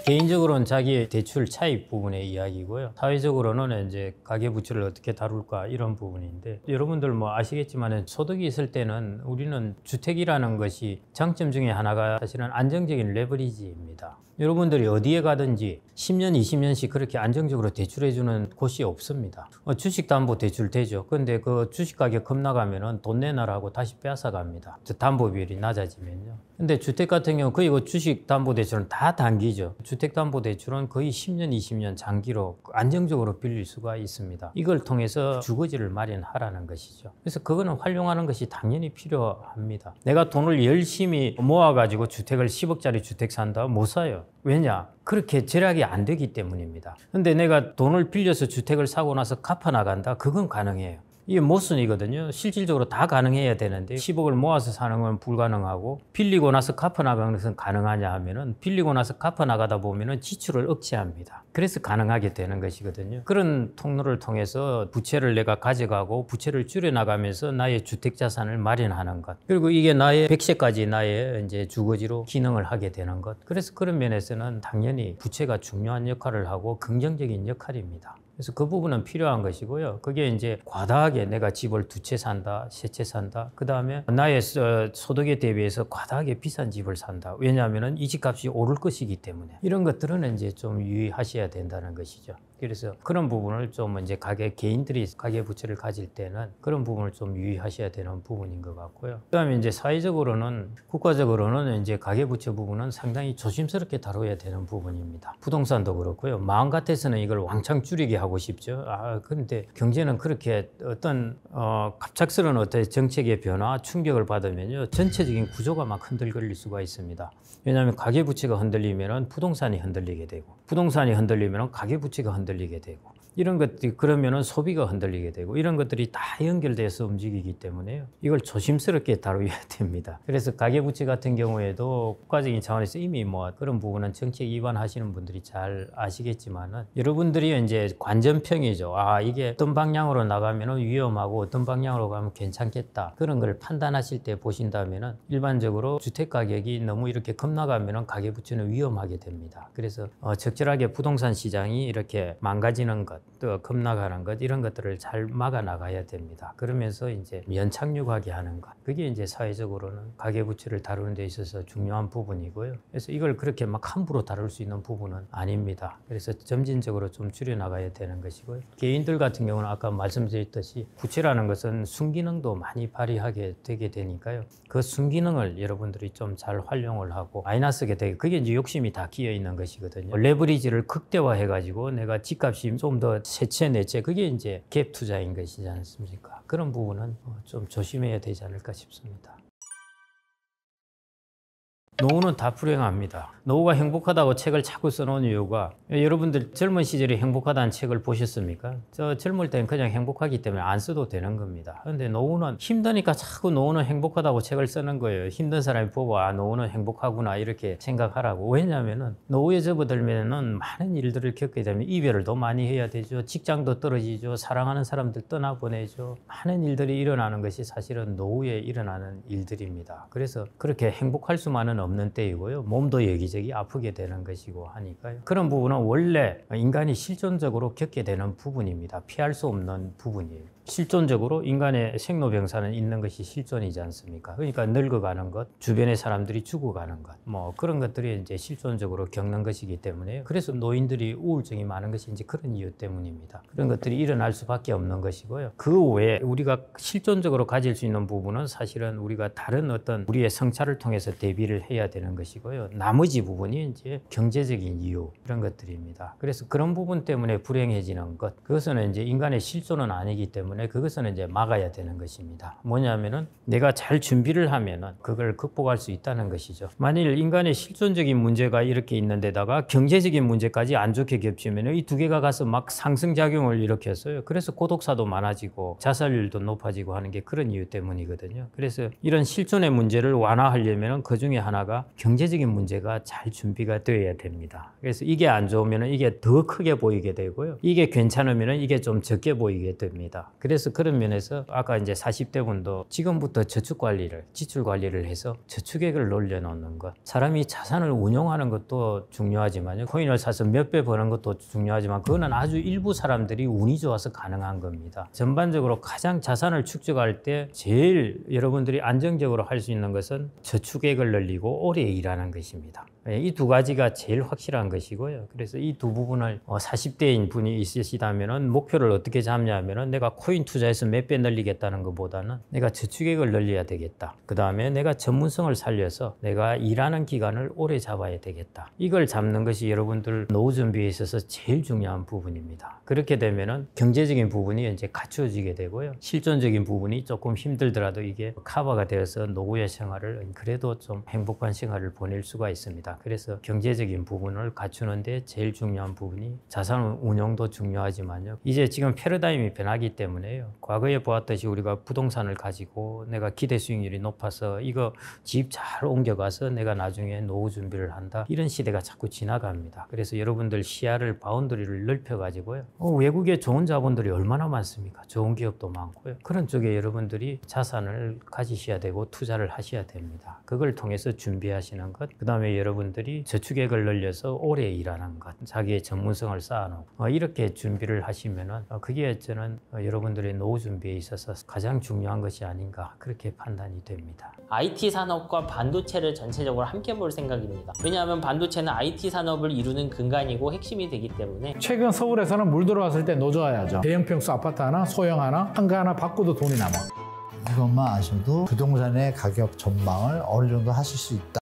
개인적으로는 자기의 대출 차입 부분의 이야기고요. 사회적으로는 이제 가계부채를 어떻게 다룰까 이런 부분인데, 여러분들 뭐 아시겠지만 소득이 있을 때는 우리는 주택이라는 것이 장점 중에 하나가 사실은 안정적인 레버리지입니다. 여러분들이 어디에 가든지 10년, 20년씩 그렇게 안정적으로 대출해주는 곳이 없습니다. 주식담보대출 되죠. 근데 그 주식 가격 급락하면은 돈 내놔라고 다시 빼앗아갑니다. 담보 비율이 낮아지면요. 근데 주택 같은 경우 거의 그 주식담보대출은 다 단기죠. 주택담보대출은 거의 10년, 20년 장기로 안정적으로 빌릴 수가 있습니다. 이걸 통해서 주거지를 마련하라는 것이죠. 그래서 그거는 활용하는 것이 당연히 필요합니다. 내가 돈을 열심히 모아가지고 주택을 10억짜리 주택 산다? 못 사요. 왜냐? 그렇게 절약이 안 되기 때문입니다. 근데 내가 돈을 빌려서 주택을 사고 나서 갚아 나간다? 그건 가능해요. 이게 모순이거든요. 실질적으로 다 가능해야 되는데 10억을 모아서 사는 건 불가능하고 빌리고 나서 갚아 나가는 것은 가능하냐 하면은 빌리고 나서 갚아 나가다 보면은 지출을 억제합니다. 그래서 가능하게 되는 것이거든요. 그런 통로를 통해서 부채를 내가 가져가고 부채를 줄여 나가면서 나의 주택 자산을 마련하는 것. 그리고 이게 나의 100세까지 나의 이제 주거지로 기능을 하게 되는 것. 그래서 그런 면에서는 당연히 부채가 중요한 역할을 하고 긍정적인 역할입니다. 그래서 그 부분은 필요한 것이고요. 그게 이제 과다하게 내가 집을 2채 산다, 3채 산다. 그 다음에 나의 소득에 대비해서 과다하게 비싼 집을 산다. 왜냐하면 이 집값이 오를 것이기 때문에. 이런 것들은 이제 좀 유의하셔야 된다는 것이죠. 그래서 그런 부분을 좀 이제 개인들이 가계부채를 가질 때는 그런 부분을 좀 유의하셔야 되는 부분인 것 같고요. 그 다음에 이제 사회적으로는, 국가적으로는 이제 가계부채 부분은 상당히 조심스럽게 다뤄야 되는 부분입니다. 부동산도 그렇고요. 마음 같아서는 이걸 왕창 줄이게 하고 싶죠. 그런데 경제는 그렇게 어떤 갑작스러운 어떤 정책의 변화, 충격을 받으면요. 전체적인 구조가 막 흔들릴 수가 있습니다. 왜냐하면 가계부채가 흔들리면 부동산이 흔들리게 되고, 부동산이 흔들리면 가계부채가 흔들리게 되고, 이런 것들이 그러면은 소비가 흔들리게 되고, 이런 것들이 다 연결돼서 움직이기 때문에요. 이걸 조심스럽게 다뤄야 됩니다. 그래서 가계부채 같은 경우에도 국가적인 차원에서 이미 뭐 그런 부분은 정책 위반하시는 분들이 잘 아시겠지만은, 여러분들이 이제 관전평이죠. 이게 어떤 방향으로 나가면은 위험하고 어떤 방향으로 가면 괜찮겠다. 그런 걸 판단하실 때 보신다면은 일반적으로 주택 가격이 너무 이렇게 급나가면은 가계부채는 위험하게 됩니다. 그래서 적절하게 부동산 시장이 이렇게 망가지는 것, 또 급나가는 것, 이런 것들을 잘 막아 나가야 됩니다. 그러면서 이제 연착륙하게 하는 것, 그게 이제 사회적으로는 가계부채를 다루는 데 있어서 중요한 부분이고요. 그래서 이걸 그렇게 막 함부로 다룰 수 있는 부분은 아닙니다. 그래서 점진적으로 좀 줄여 나가야 되는 것이고요. 개인들 같은 경우는 아까 말씀드렸듯이 부채라는 것은 순기능도 많이 발휘하게 되게 되니까요. 그 순기능을 여러분들이 좀 잘 활용을 하고 마이너스게 되게, 그게 이제 욕심이 다 끼어 있는 것이거든요. 레버리지를 극대화해 가지고 내가 집값이 좀 더 세채, 네채, 그게 이제 갭 투자인 것이지 않습니까? 그런 부분은 좀 조심해야 되지 않을까 싶습니다. 노후는 다 불행합니다. 노후가 행복하다고 책을 자꾸 써놓은 이유가, 여러분들 젊은 시절에 행복하다는 책을 보셨습니까? 저 젊을 때는 그냥 행복하기 때문에 안 써도 되는 겁니다. 그런데 노후는 힘드니까 자꾸 노후는 행복하다고 책을 쓰는 거예요. 힘든 사람이 보고 노후는 행복하구나 이렇게 생각하라고. 왜냐하면 노후에 접어들면은 많은 일들을 겪게 되면 이별을 더 많이 해야 되죠. 직장도 떨어지죠. 사랑하는 사람들 떠나보내죠. 많은 일들이 일어나는 것이 사실은 노후에 일어나는 일들입니다. 그래서 그렇게 행복할 수만은 없는 때이고요. 몸도 여기저기 아프게 되는 것이고 하니까요. 그런 부분은 원래 인간이 실존적으로 겪게 되는 부분입니다. 피할 수 없는 부분이에요. 실존적으로 인간의 생로병사는 있는 것이 실존이지 않습니까? 그러니까 늙어가는 것, 주변의 사람들이 죽어가는 것, 뭐 그런 것들이 이제 실존적으로 겪는 것이기 때문에, 그래서 노인들이 우울증이 많은 것이 이제 그런 이유 때문입니다. 그런 것들이 일어날 수밖에 없는 것이고요. 그 외에 우리가 실존적으로 가질 수 있는 부분은 사실은 우리가 다른 어떤 우리의 성찰을 통해서 대비를 해야 되는 것이고요. 나머지 부분이 이제 경제적인 이유, 이런 것들입니다. 그래서 그런 부분 때문에 불행해지는 것, 그것은 이제 인간의 실존은 아니기 때문에 그것은 이제 막아야 되는 것입니다. 뭐냐면은 내가 잘 준비를 하면은 그걸 극복할 수 있다는 것이죠. 만일 인간의 실존적인 문제가 이렇게 있는데다가 경제적인 문제까지 안 좋게 겹치면 이 두 개가 가서 막 상승작용을 일으켰어요. 그래서 고독사도 많아지고 자살률도 높아지고 하는 게 그런 이유 때문이거든요. 그래서 이런 실존의 문제를 완화하려면 그 중에 하나가 경제적인 문제가 잘 준비가 되어야 됩니다. 그래서 이게 안 좋으면 이게 더 크게 보이게 되고요. 이게 괜찮으면 이게 좀 적게 보이게 됩니다. 그래서 그런 면에서 아까 이제 40대 분도 지금부터 저축 관리를, 지출 관리를 해서 저축액을 올려놓는 것. 사람이 자산을 운용하는 것도 중요하지만요. 코인을 사서 몇 배 버는 것도 중요하지만 그거는 아주 일부 사람들이 운이 좋아서 가능한 겁니다. 전반적으로 가장 자산을 축적할 때 제일 여러분들이 안정적으로 할 수 있는 것은 저축액을 늘리고 오래 일하는 것입니다. 이 두 가지가 제일 확실한 것이고요. 그래서 이 두 부분을 40대인 분이 있으시다면 목표를 어떻게 잡냐면은 내가 코인 비트코인 투자해서 몇 배 늘리겠다는 것보다는 내가 저축액을 늘려야 되겠다. 그 다음에 내가 전문성을 살려서 내가 일하는 기간을 오래 잡아야 되겠다. 이걸 잡는 것이 여러분들 노후 준비에 있어서 제일 중요한 부분입니다. 그렇게 되면은 경제적인 부분이 이제 갖추어지게 되고요. 실존적인 부분이 조금 힘들더라도 이게 커버가 되어서 노후의 생활을 그래도 좀 행복한 생활을 보낼 수가 있습니다. 그래서 경제적인 부분을 갖추는데 제일 중요한 부분이 자산 운용도 중요하지만요. 이제 지금 패러다임이 변하기 때문에요. 과거에 보았듯이 우리가 부동산을 가지고 내가 기대 수익률이 높아서 이거 집 잘 옮겨가서 내가 나중에 노후 준비를 한다. 이런 시대가 자꾸 지나갑니다. 그래서 여러분들 시야를 바운더리를 넓혀가지고요. 외국에 좋은 자본들이 얼마나 많습니까? 좋은 기업도 많고요. 그런 쪽에 여러분들이 자산을 가지셔야 되고 투자를 하셔야 됩니다. 그걸 통해서 준비하시는 것. 그 다음에 여러분들이 저축액을 늘려서 오래 일하는 것. 자기의 전문성을 쌓아놓고 이렇게 준비를 하시면은 그게 저는 여러분들의 노후 준비에 있어서 가장 중요한 것이 아닌가 그렇게 판단이 됩니다. IT 산업과 반도체를 전체적으로 함께 볼 생각입니다. 왜냐하면 반도체는 IT 산업을 이루는 근간이고 핵심이 되기 때문에 최근 서울에서는 물 들어왔을 때 노져야죠. 대형 평수 아파트 하나, 소형 하나, 한가 하나 바꿔도 돈이 남아. 이것만 아셔도 부동산의 가격 전망을 어느 정도 하실 수 있다.